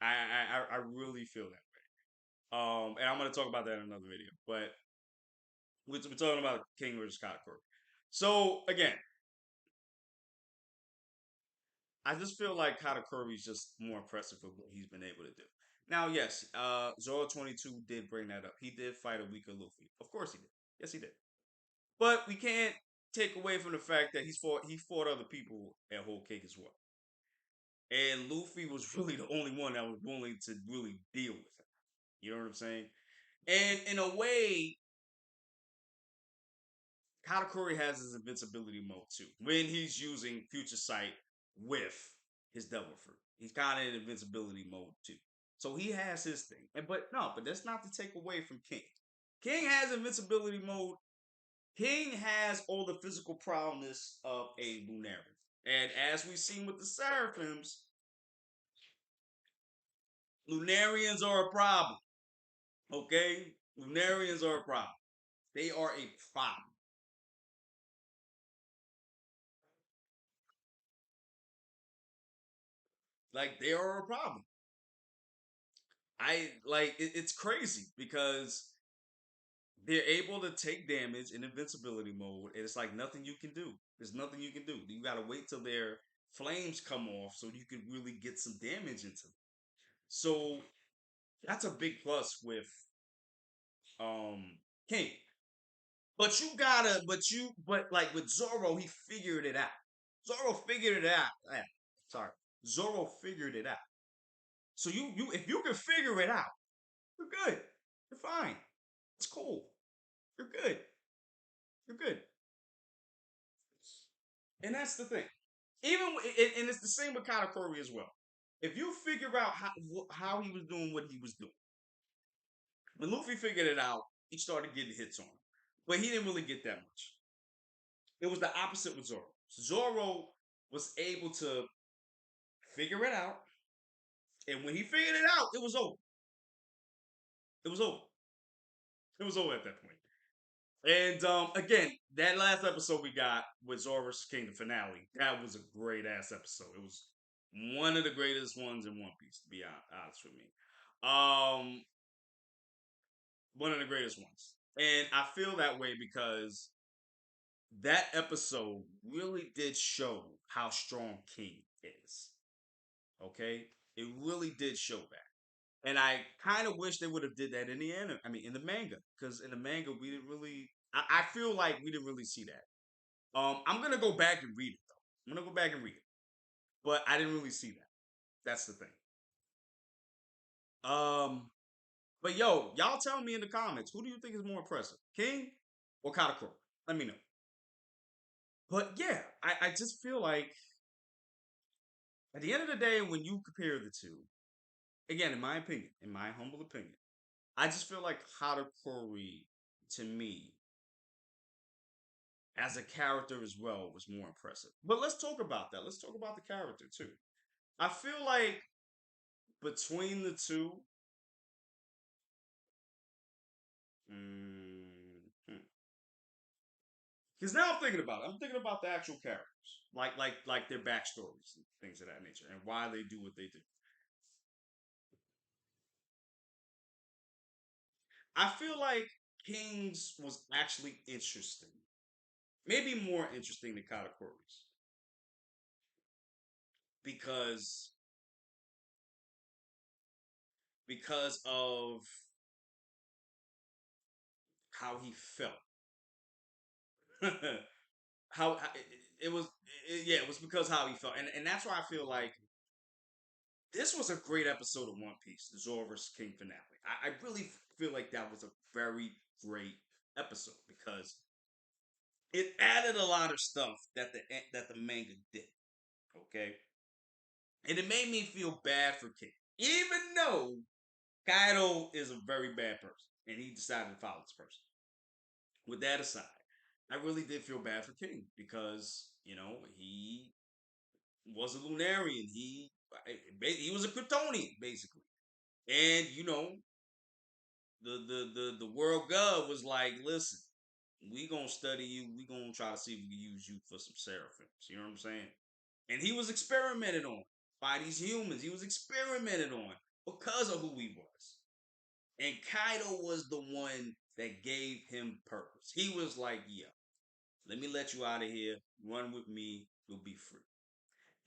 I really feel that way. And I'm gonna talk about that in another video. But we're talking about King versus Katakuri. So again, I just feel like Katakuri is just more impressive with what he's been able to do. Now, yes, Zoro 22 did bring that up. He did fight a weaker Luffy. Of course he did. Yes, he did. But we can't take away from the fact that he fought other people at Whole Cake as well. And Luffy was really the only one that was willing to really deal with him. You know what I'm saying? And in a way, Katakuri has his invincibility mode too. When he's using Future Sight with his Devil Fruit, he's kind of in invincibility mode too. So he has his thing. But that's not to take away from King. King has invincibility mode. King has all the physical prowess of a Lunarian. And as we've seen with the Seraphims, Lunarians are a problem. Okay? Lunarians are a problem. They are a problem. Like, they are a problem. It's crazy because they're able to take damage in invincibility mode, and it's like nothing you can do. There's nothing you can do. You gotta wait till their flames come off so you can really get some damage into them. So that's a big plus with King. But like with Zoro, he figured it out. Zoro figured it out. Sorry, Zoro figured it out. So you if you can figure it out, you're good. You're fine. It's cool. You're good. You're good. And that's the thing. And it's the same with Katakuri as well. If you figure out how he was doing what he was doing, when Luffy figured it out, he started getting hits on him, but he didn't really get that much. It was the opposite with Zoro. Zoro was able to figure it out, and when he figured it out, it was over. It was over. It was over at that point. And again, that last episode we got with Zoro's Kingdom finale, that was a great ass episode. It was one of the greatest ones in One Piece, to be honest with me. Um, one of the greatest ones. And I feel that way because that episode really did show how strong King is. Okay? It really did show that. And I kind of wish they would have did that in the anime. I mean, in the manga, because in the manga we didn't really. I feel like we didn't really see that. I'm gonna go back and read it though. I'm gonna go back and read it, but I didn't really see that. That's the thing. Um, but yo, y'all tell me in the comments who do you think is more impressive, King or Katakuri? Let me know. But yeah, I just feel like at the end of the day, when you compare the two, again, in my opinion, in my humble opinion, I just feel like Katakuri to me as a character as well was more impressive. But let's talk about that. Let's talk about the character too. I feel like between the two, because now I'm thinking about it. I'm thinking about the actual characters, like their backstories and things of that nature, and why they do what they do. I feel like King's was actually interesting, maybe more interesting than Katakuri's, because of how he felt. how it was, yeah, it was because how he felt, and that's why I feel like this was a great episode of One Piece, the Zoro vs. King finale. I really feel like that was a very great episode because it added a lot of stuff that the manga did. Okay, and it made me feel bad for King, even though Kaido is a very bad person and he decided to follow this person. With that aside, I really did feel bad for King because he was a Lunarian. He was a Kryptonian basically, and the world gov was like, listen, we gonna study you. We gonna try to see if we can use you for some seraphims. You know what I'm saying? And he was experimented on by these humans. He was experimented on because of who he was. And Kaido was the one that gave him purpose. He was like, yeah, let me let you out of here. Run with me. You'll be free.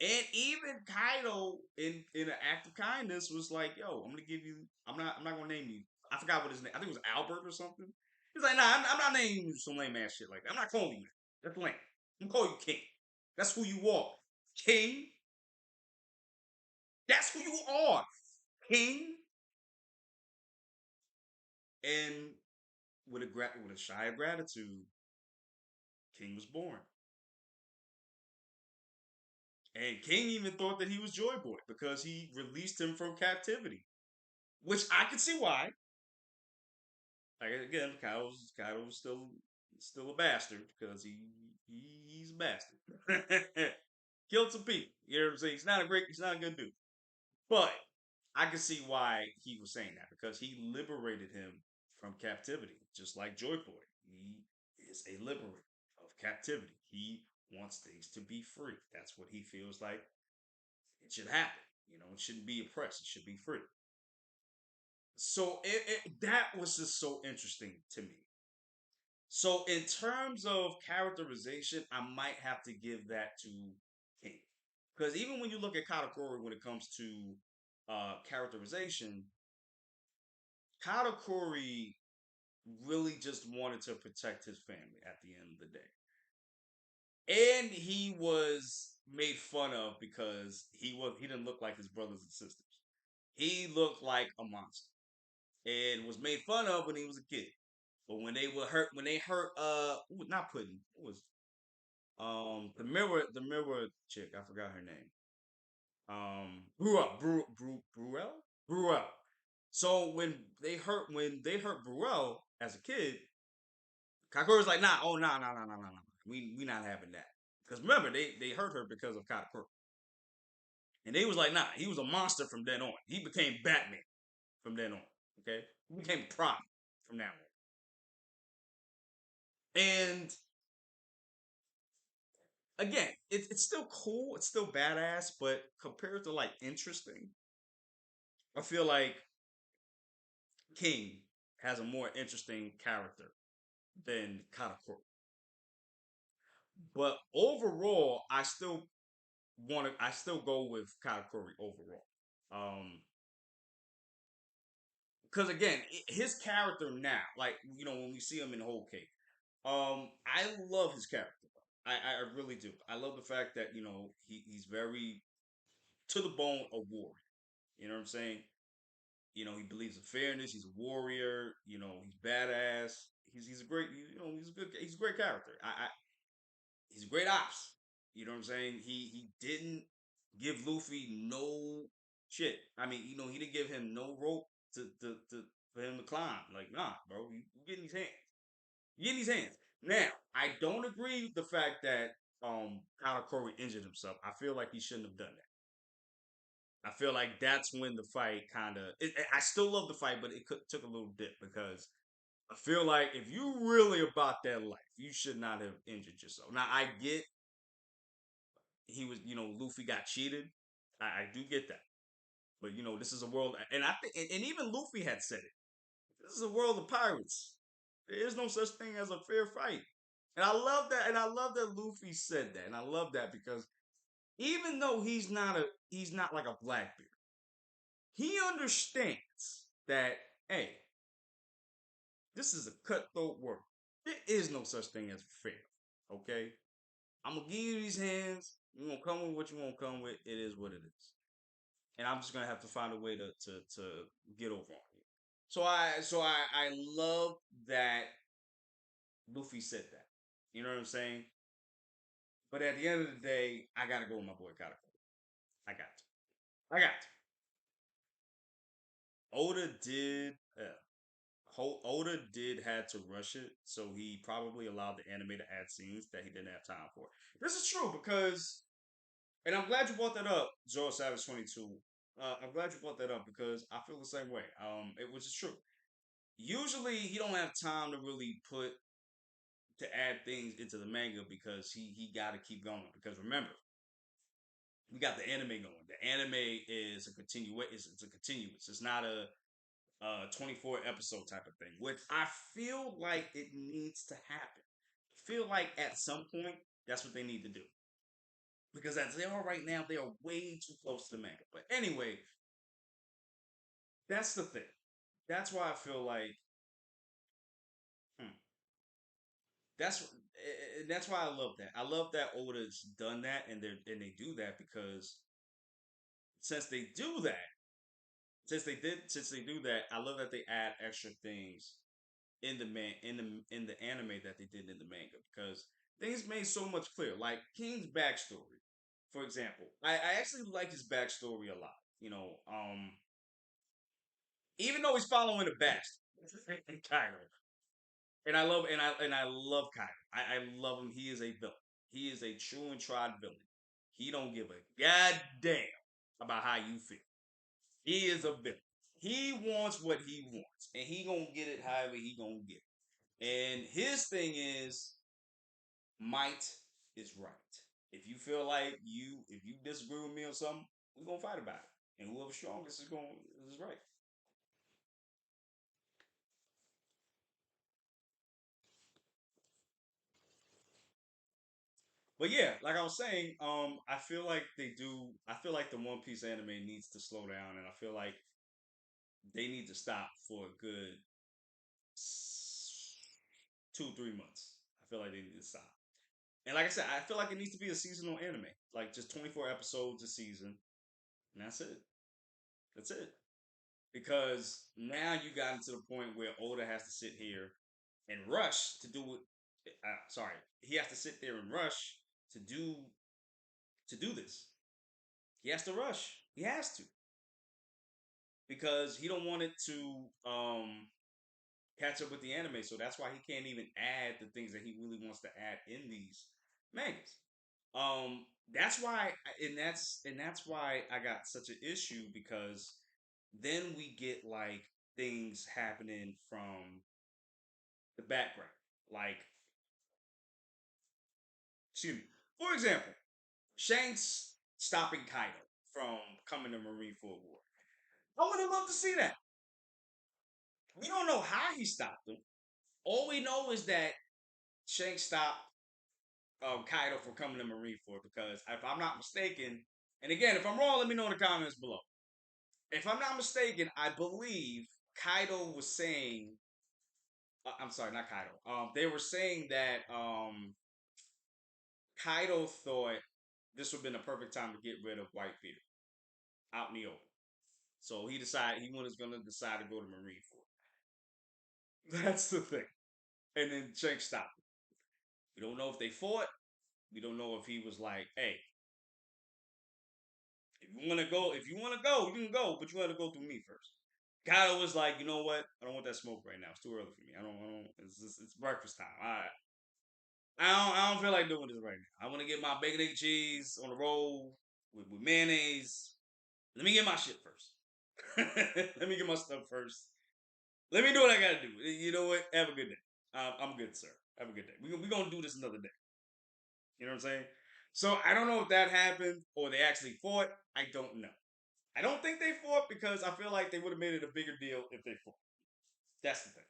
And even Kaido, in an act of kindness, was like, "Yo, I'm gonna give you. I'm not gonna name you. I forgot what his name. I think it was Albert or something." He's like, "Nah, I'm not naming you some lame ass shit like that. I'm not calling you that. That's lame. I'm gonna call you King. That's who you are, King. That's who you are, King." And with a shy of gratitude, King was born. And King even thought that he was Joyboy because he released him from captivity, which I could see why. Like again, Kyle's still a bastard because he's a bastard. Killed some people. You know what I'm saying? He's not a good dude. But I can see why he was saying that because he liberated him from captivity, just like Joy Boy. He is a liberator of captivity. He wants things to be free. That's what he feels like it should happen. It shouldn't be oppressed. It should be free. So that was just so interesting to me. So in terms of characterization, I might have to give that to King. Because even when you look at Katakuri when it comes to characterization, Katakuri really just wanted to protect his family at the end of the day. and he was made fun of because he didn't look like his brothers and sisters. He looked like a monster and was made fun of when he was a kid. But when they hurt, not Pudding, it was the mirror chick, I forgot her name. Bruel. So when they hurt Bruel as a kid, Katakuri's like, nah, oh nah. We not having that. Because remember, they hurt her because of Katakuri. And they was like, nah, he was a monster from then on. He became Batman from then on. Okay? He became Prime from now on. And again, it's still cool, it's still badass, but compared to like interesting, I feel like King has a more interesting character than Katakuri. But overall, I still go with Katakuri overall. Because again, his character now, like when we see him in Whole Cake, I love his character. I really do. I love the fact that he's very to the bone a warrior. You know what I'm saying? He believes in fairness. He's a warrior. He's badass. He's a great. He's a great character. He's a great ops. You know what I'm saying? He didn't give Luffy no shit. I mean, he didn't give him no rope to for him to climb. Like, nah, bro, you get in these hands. You get in these hands. Now, I don't agree with the fact that Katakuri injured himself. I feel like he shouldn't have done that. I feel like that's when the fight kind of. I still love the fight, but took a little dip because I feel like if you really about that life, you should not have injured yourself. Now I get he was, Luffy got cheated. I do get that, but this is a world, and I think, and even Luffy had said it. This is a world of pirates. There is no such thing as a fair fight, and I love that. And I love that Luffy said that, and I love that because even though he's not like a Blackbeard, he understands that hey, this is a cutthroat world. There is no such thing as fair. Okay, I'm gonna give you these hands. You're gonna come with what you want to come with. It is what it is. And I'm just gonna have to find a way to get over on you. So I love that Luffy said that. You know what I'm saying? But at the end of the day, I gotta go with my boy Katakuri. I got to. I got to. Oda did. Oda did had to rush it, so he probably allowed the anime to add scenes that he didn't have time for. This is true because, and I'm glad you brought that up, Zoro Savage 22. I'm glad you brought that up because I feel the same way. It was true. Usually he don't have time to really put to add things into the manga because he got to keep going because remember we got the anime going. The anime is a it's a continuous. It's not a 24 episode type of thing, which I feel like it needs to happen. I feel like at some point that's what they need to do because as they are right now, they are way too close to the manga. But anyway, that's the thing. That's why I feel like hmm, that's why I love that. I love that Oda's done that, and they do that because since they do that, since they do that, I love that they add extra things in the in the anime that they did in the manga because things made so much clear. Like King's backstory, for example, I actually like his backstory a lot. Even though he's following the best, kind of. And I love Kaido. I love him. He is a villain. He is a true and tried villain. He don't give a goddamn about how you feel. He is a villain. He wants what he wants, and he gonna get it however he gonna get it. And his thing is might is right. If you disagree with me on something, we're gonna fight about it. And whoever's strongest is right. But yeah, like I was saying, I feel like they do. I feel like the One Piece anime needs to slow down, and I feel like they need to stop for a good 2 3 months. I feel like they need to stop And like I said, I feel like it needs to be a seasonal anime, like just 24 episodes a season, and that's it. That's it. Because now you got into the point where Oda has to sit here and rush to do it. Sorry, he has to sit there and rush to do this. He has to rush. He has to because he don't want it to catch up with the anime. So that's why he can't even add the things that he really wants to add in these mangas. That's why, and that's why I got such an issue because then we get like things happening from the background, like excuse me, for example, Shanks stopping Kaido from coming to Marineford War. I would have loved to see that. We don't know how he stopped him. All we know is that Shanks stopped Kaido from coming to Marineford because if I'm not mistaken, and again, if I'm wrong, let me know in the comments below. If I'm not mistaken, I believe Kaido was saying, I'm sorry, not Kaido. They were saying that Kaido thought this would have been a perfect time to get rid of Whitebeard out in the open. So he decided he was going to decide to go to Marineford. That's the thing. And then Shanks stopped him. We don't know if they fought. We don't know if he was like, "Hey, if you want to go, you can go, but you got to go through me first." Kyle was like, "You know what? I don't want that smoke right now. It's too early for me. I don't. It's breakfast time. I don't feel like doing this right now. I want to get my bacon, egg, cheese on the roll with mayonnaise. Let me get my shit first. Let me get my stuff first. Let me do what I gotta do. You know what? Have a good day. I'm good, sir. Have a good day. We're gonna do this another day. You know what I'm saying? So I don't know if that happened or they actually fought. I don't know. I don't think they fought because I feel like they would have made it a bigger deal if they fought. That's the thing.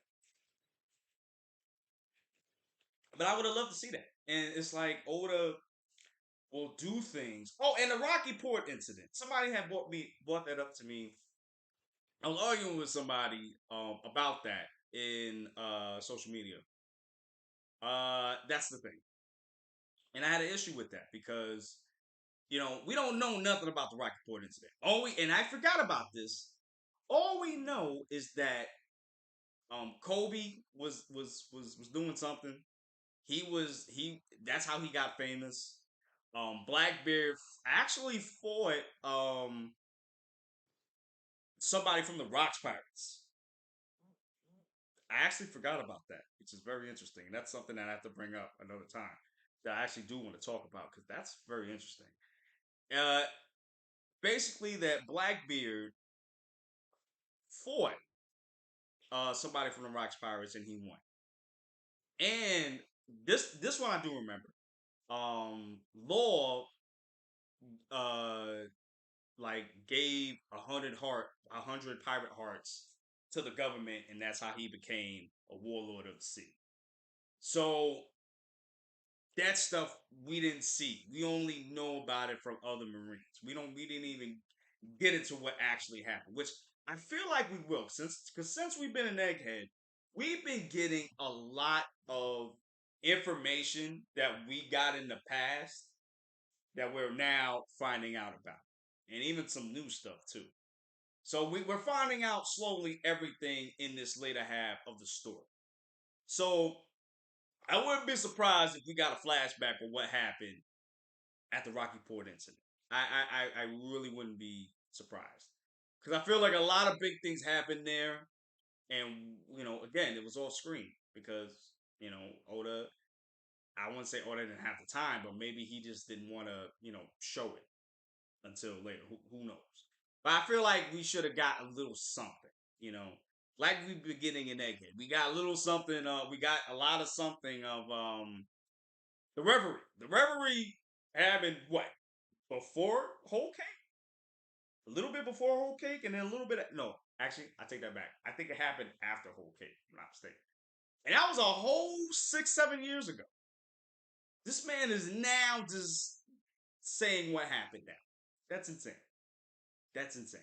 But I would have loved to see that. And it's like Oda will do things. Oh, and the Rocky Port incident. Somebody had brought that up to me. I was arguing with somebody about that in social media. That's the thing. And I had an issue with that because we don't know nothing about the Rocky Port incident. And I forgot about this. All we know is that Kobe was doing something. He that's how he got famous. Blackbeard actually fought somebody from the Rocks Pirates. I actually forgot about that, which is very interesting. And that's something that I have to bring up another time that I actually do want to talk about because that's very interesting. Uh, Basically, that Blackbeard fought somebody from the Rocks Pirates and he won. And this one I do remember. Law uh like gave 100 pirate hearts to the government, and that's how he became a warlord of the sea. So that stuff we didn't see. We only know about it from other Marines. We didn't even get into what actually happened, which I feel like we will since we've been in Egghead, we've been getting a lot of information that we got in the past that we're now finding out about, and even some new stuff too. So we're finding out slowly everything in this later half of the story. So I wouldn't be surprised if we got a flashback of what happened at the Rocky Port incident. I really wouldn't be surprised because I feel like a lot of big things happened there, and again, it was all screen because Oda. I wouldn't say Oda didn't have the time, but maybe he just didn't want to show it until later. Who knows? But I feel like we should have got a little something, you know, like we've been getting in Egghead. We got a little something. We got a lot of something of the Reverie. The Reverie happened what before Whole Cake? A little bit before Whole Cake, and then a little bit. No, actually, I take that back. I think it happened after Whole Cake. If I'm not mistaken. And that was a whole 6, 7 years ago. This man is now just saying what happened now. That's insane. That's insane.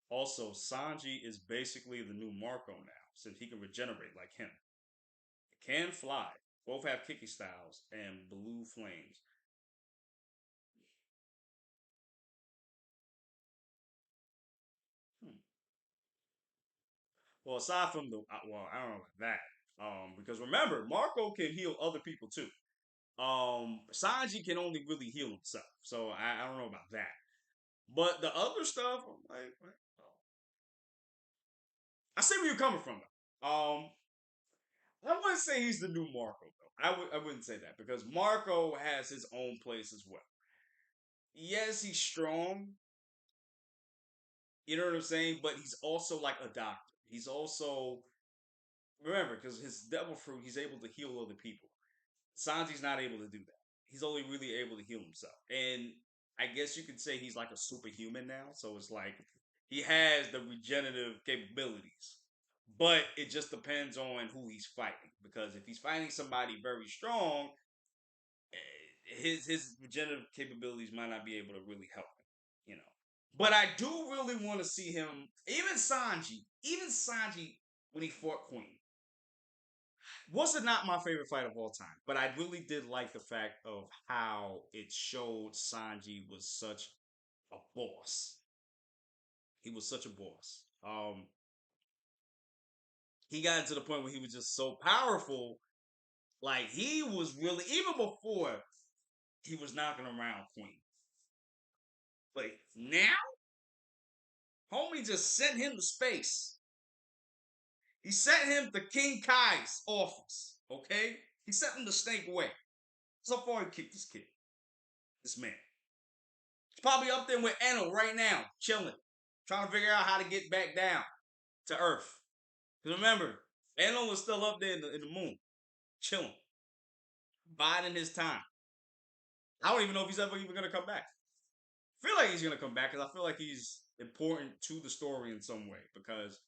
Also, Sanji is basically the new Marco now, since he can regenerate like him. Can fly. Both have kicky styles and blue flames. Hmm. Well, aside from the well, I don't know about that. Because remember, Marco can heal other people too. Sanji can only really heal himself, so I don't know about that. But the other stuff, I'm like, I see where you're coming from. Though. I wouldn't say he's the new Marco though. I wouldn't say that because Marco has his own place as well. Yes, he's strong. You know what I'm saying? But he's also like a doctor. He's also remember because his devil fruit, he's able to heal other people. Sanji's not able to do that. He's only really able to heal himself. And I guess you could say he's like a superhuman now. So it's like he has the regenerative capabilities. But it just depends on who he's fighting. Because if he's fighting somebody very strong, his regenerative capabilities might not be able to really help him, you know. But I do really want to see him, even Sanji when he fought Queen. Was it not my favorite fight of all time? But I really did like the fact of how it showed Sanji was such a boss. He was such a boss. He got to the point where he was just so powerful. Like he was really even before he was knocking around Queen. But now, homie just sent him to space. He sent him to King Kai's office. Okay, he sent him to Snake Way. So far, he kicked this kid, this man. He's probably up there with Enel right now, chilling, trying to figure out how to get back down to Earth. Because remember, Enel was still up there in the moon, chilling, biding his time. I don't even know if he's ever even going to come back. I feel like he's going to come back because I feel like he's important to the story in some way because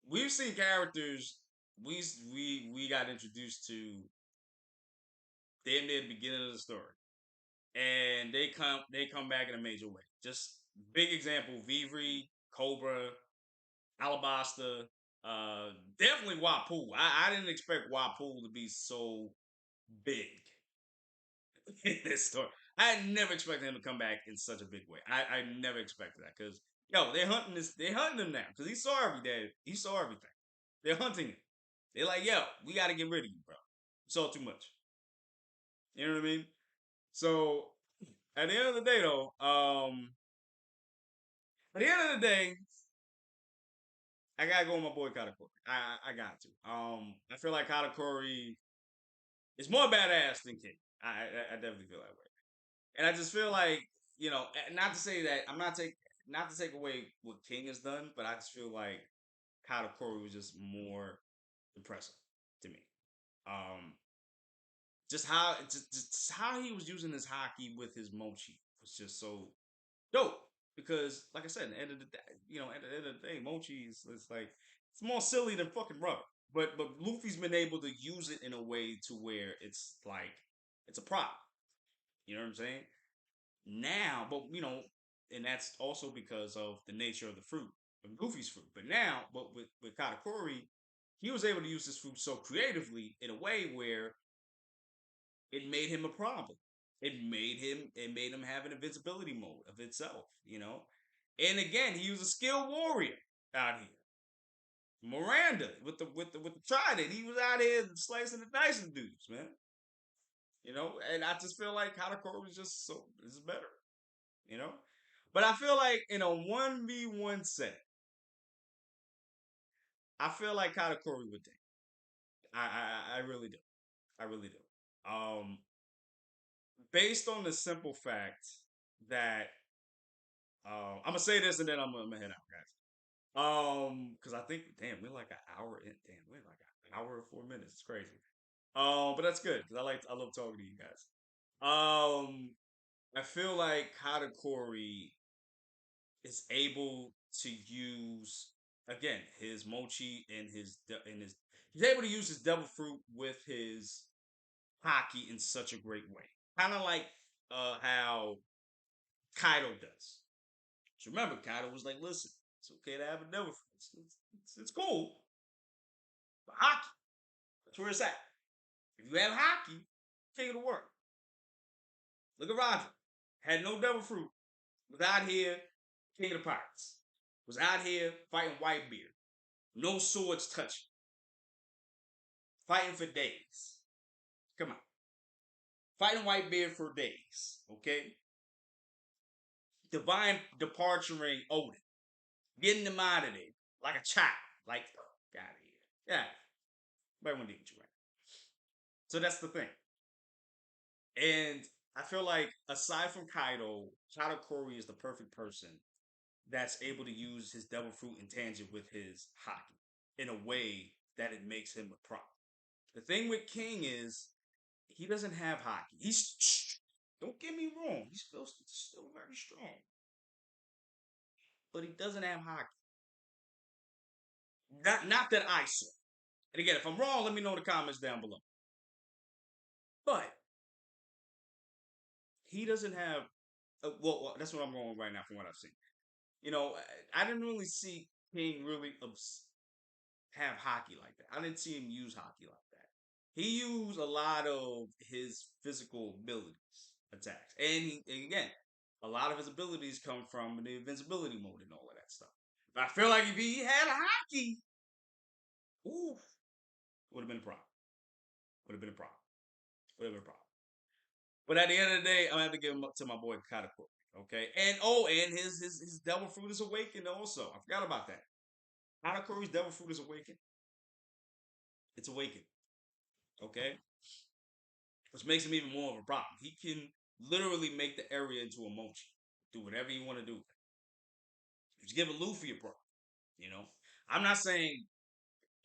we've seen characters we got introduced to damn near the beginning of the story, and they come back in a major way. Just big example: Vivri, Cobra, Alabasta, definitely Wapu. I didn't expect Wapu to be so big in this story. I never expected him to come back in such a big way. I never expected that because yo, they hunting him now because he saw every day. He saw everything. They're hunting him. They're like, yo, we got to get rid of you, bro. You saw too much. You know what I mean? So at the end of the day, though, at the end of the day, I gotta go with my boy Katakuri. I got to. I feel like Katakuri is more badass than King. I definitely feel that way, and I just feel like not to say that I'm not to take away what King has done, but I just feel like Katakuri was just more impressive to me. Um, just how he was using his haki with his mochi was just so dope. Because, like I said, at the end of the day, at the end of the day, mochi is like it's more silly than fucking rubber. But Luffy's been able to use it in a way to where it's like it's a prop. You know what I'm saying? Now, but and that's also because of the nature of the fruit, of Goofy's fruit. But now, but with Katakuri, he was able to use this fruit so creatively in a way where it made him a problem. It made him have an invincibility mode of itself, And again, he was a skilled warrior out here. Miranda with the trident, he was out here slicing the dice and dudes, man. And I just feel like Katakuri was just so this is better, you know. But I feel like in a 1v1 set, I feel like Katakuri would take. I really do. I really do. Based on the simple fact that I'm gonna say this and then I'm gonna head out, guys. Because I think, damn, we're like an hour in. Damn, we're like an hour and 4 minutes. It's crazy. But that's good because I love talking to you guys. Um, I feel like Katakuri is able to use again his mochi and his he's able to use his devil fruit with his haki in such a great way. Kind of like how Kaido does. So remember, Kaido was like, listen, it's okay to have a devil fruit. It's cool. But haki, that's where it's at. If you have haki, king of the world. Look at Roger. Had no devil fruit. Was out here, king of the pirates. Was out here fighting Whitebeard. No swords touching. Fighting for days. Come on. Fighting Whitebeard for days. Okay? Divine departuring Odin. Getting them out of there. Like a child. Like, get out of here. Yeah. Everybody want to get you right. So that's the thing. And I feel like aside from Kaido, Katakuri is the perfect person that's able to use his devil fruit in tangent with his haki in a way that it makes him a prop. The thing with King is he doesn't have haki. He's don't get me wrong, he's still very strong, but he doesn't have haki. Not that I saw. And again, if I'm wrong, let me know in the comments down below. But he doesn't have. Well, that's what I'm going right now from what I've seen. You know, I didn't really see King really have haki like that. I didn't see him use haki like that. He used a lot of his physical abilities, attacks, and again, a lot of his abilities come from the invincibility mode and all of that stuff. But I feel like if he had a haki, ooh, would have been a problem. Would have been a problem. Would have been a problem. But at the end of the day, I'm gonna have to give him up to my boy Katakuri. Okay, and his devil fruit is awakened also. I forgot about that. Katakuri's devil fruit is awakened. It's awakened. Okay, which makes him even more of a problem. He can literally make the area into a mochi. Do whatever you want to do. Just give a Luffy a problem. You know, I'm not saying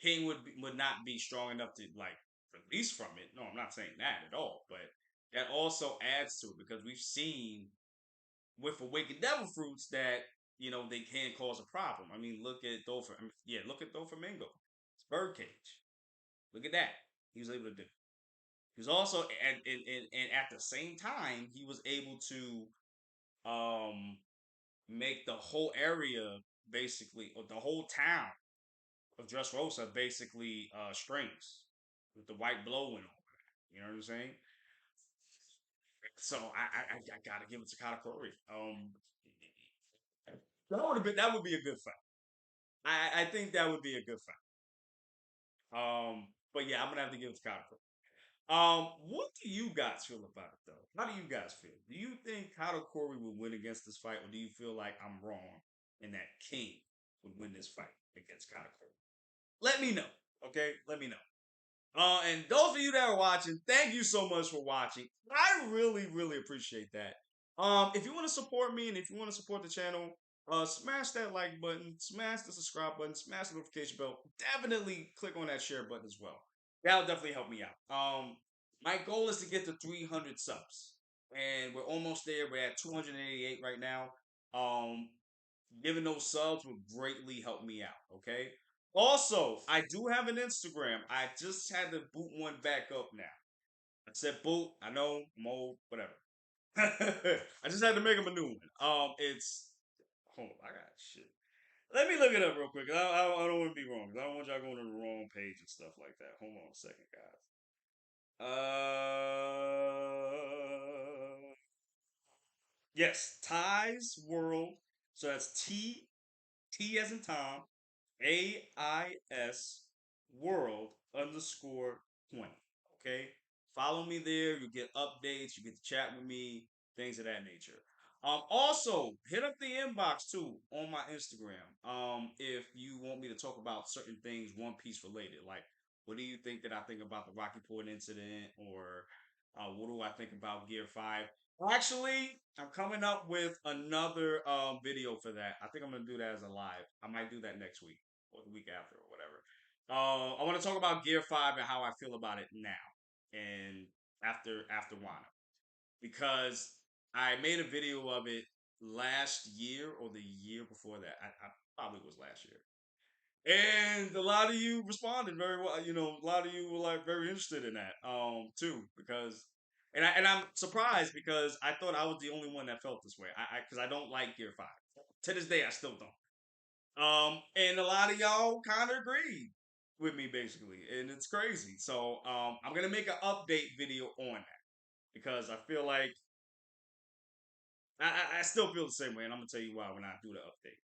King would not be strong enough to like release from it. No, I'm not saying that at all. But that also adds to it because we've seen with awakened devil fruits that they can cause a problem. I mean, look at Dolphin. I mean, yeah, look at Doflamingo. It's birdcage. Look at that. He was able to do. He was also and at the same time he was able to make the whole area basically or the whole town of Dressrosa basically strings with the white blow and all that. You know what I'm saying? So I gotta give it to Katakuri. That would be a good fight. I think that would be a good fight. But yeah, I'm gonna have to give it to Katakuri. What do you guys feel about it though? How do you guys feel? Do you think Katakuri would win against this fight, or do you feel like I'm wrong and that King would win this fight against Katakuri? Let me know. Okay, let me know. And those of you that are watching, thank you so much for watching. I really, really appreciate that. If you want to support me and if you want to support the channel, smash that like button, smash the subscribe button, smash the notification bell. Definitely click on that share button as well. That'll definitely help me out. My goal is to get to 300 subs, and we're almost there. We're at 288 right now. Um, Giving those subs would greatly help me out. Okay. Also, I do have an Instagram. I just had to boot one back up now. I said boot. I know, I'm old, whatever. I just had to make him a new one. It's hold on, I got shit. Let me look it up real quick. I don't want to be wrong. I don't want y'all going to the wrong page and stuff like that. Hold on a second, guys. Yes, Ties World. So that's T as in Tom, AIS world underscore 20. Okay. Follow me there. You get updates. You get to chat with me, things of that nature. Also hit up the inbox too on my Instagram. If you want me to talk about certain things One Piece related, like what do you think that I think about the Rocky Point incident, or what do I think about Gear 5? Actually, I'm coming up with another video for that. I think I'm gonna do that as a live. I might do that next week or the week after or whatever. I want to talk about Gear 5 and how I feel about it now and after Wano, because I made a video of it last year or the year before that. I probably was last year. And a lot of you responded very well. A lot of you were like very interested in that too, because I'm surprised because I thought I was the only one that felt this way. Because I don't like Gear 5. To this day I still don't. And a lot of y'all kind of agreed. with me basically, and it's crazy. So I'm gonna make an update video on that because I feel like I still feel the same way, and I'm gonna tell you why when I do the update.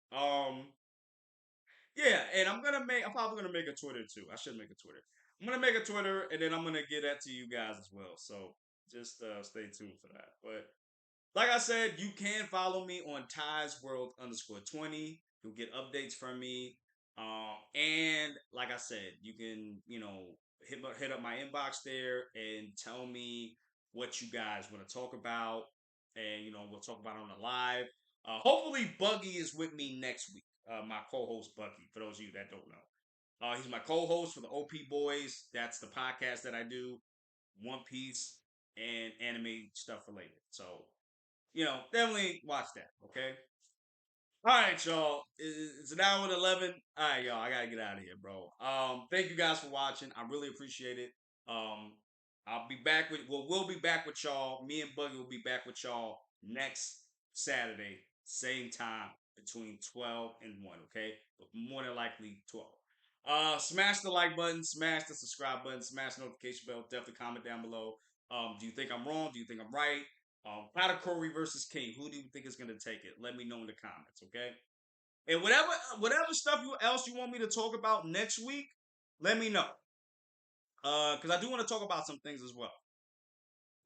Yeah, and I'm probably gonna make a Twitter too. I should make a Twitter. I'm gonna make a Twitter, and then I'm gonna get that to you guys as well. So just stay tuned for that. But like I said, you can follow me on tais.world_20. You'll get updates from me. And like I said, you can, hit up my inbox there and tell me what you guys want to talk about. And, we'll talk about it on the live. Hopefully, Buggy is with me next week. My co host, Buggy, for those of you that don't know. He's my co host for the OP Boys. That's the podcast that I do, One Piece and anime stuff related. So, definitely watch that. Okay. All right, y'all. It's an hour and 11. All right, y'all. I gotta get out of here, bro. Thank you guys for watching. I really appreciate it. Um, I'll be back with. Well, we'll be back with y'all. Me and Buggy will be back with y'all next Saturday, same time between 12 and 1. Okay, but more than likely 12. Smash the like button, smash the subscribe button, smash the notification bell. Definitely comment down below. Do you think I'm wrong? Do you think I'm right? Katakuri versus King. Who do you think is going to take it? Let me know in the comments, okay? And whatever stuff else you want me to talk about next week, let me know. Because I do want to talk about some things as well.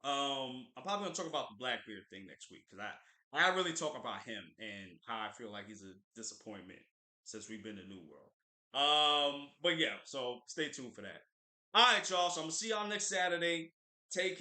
I'm probably gonna talk about the Blackbeard thing next week because I really talk about him and how I feel like he's a disappointment since we've been to New World. But yeah, so stay tuned for that. All right, y'all. So I'm gonna see y'all next Saturday. Take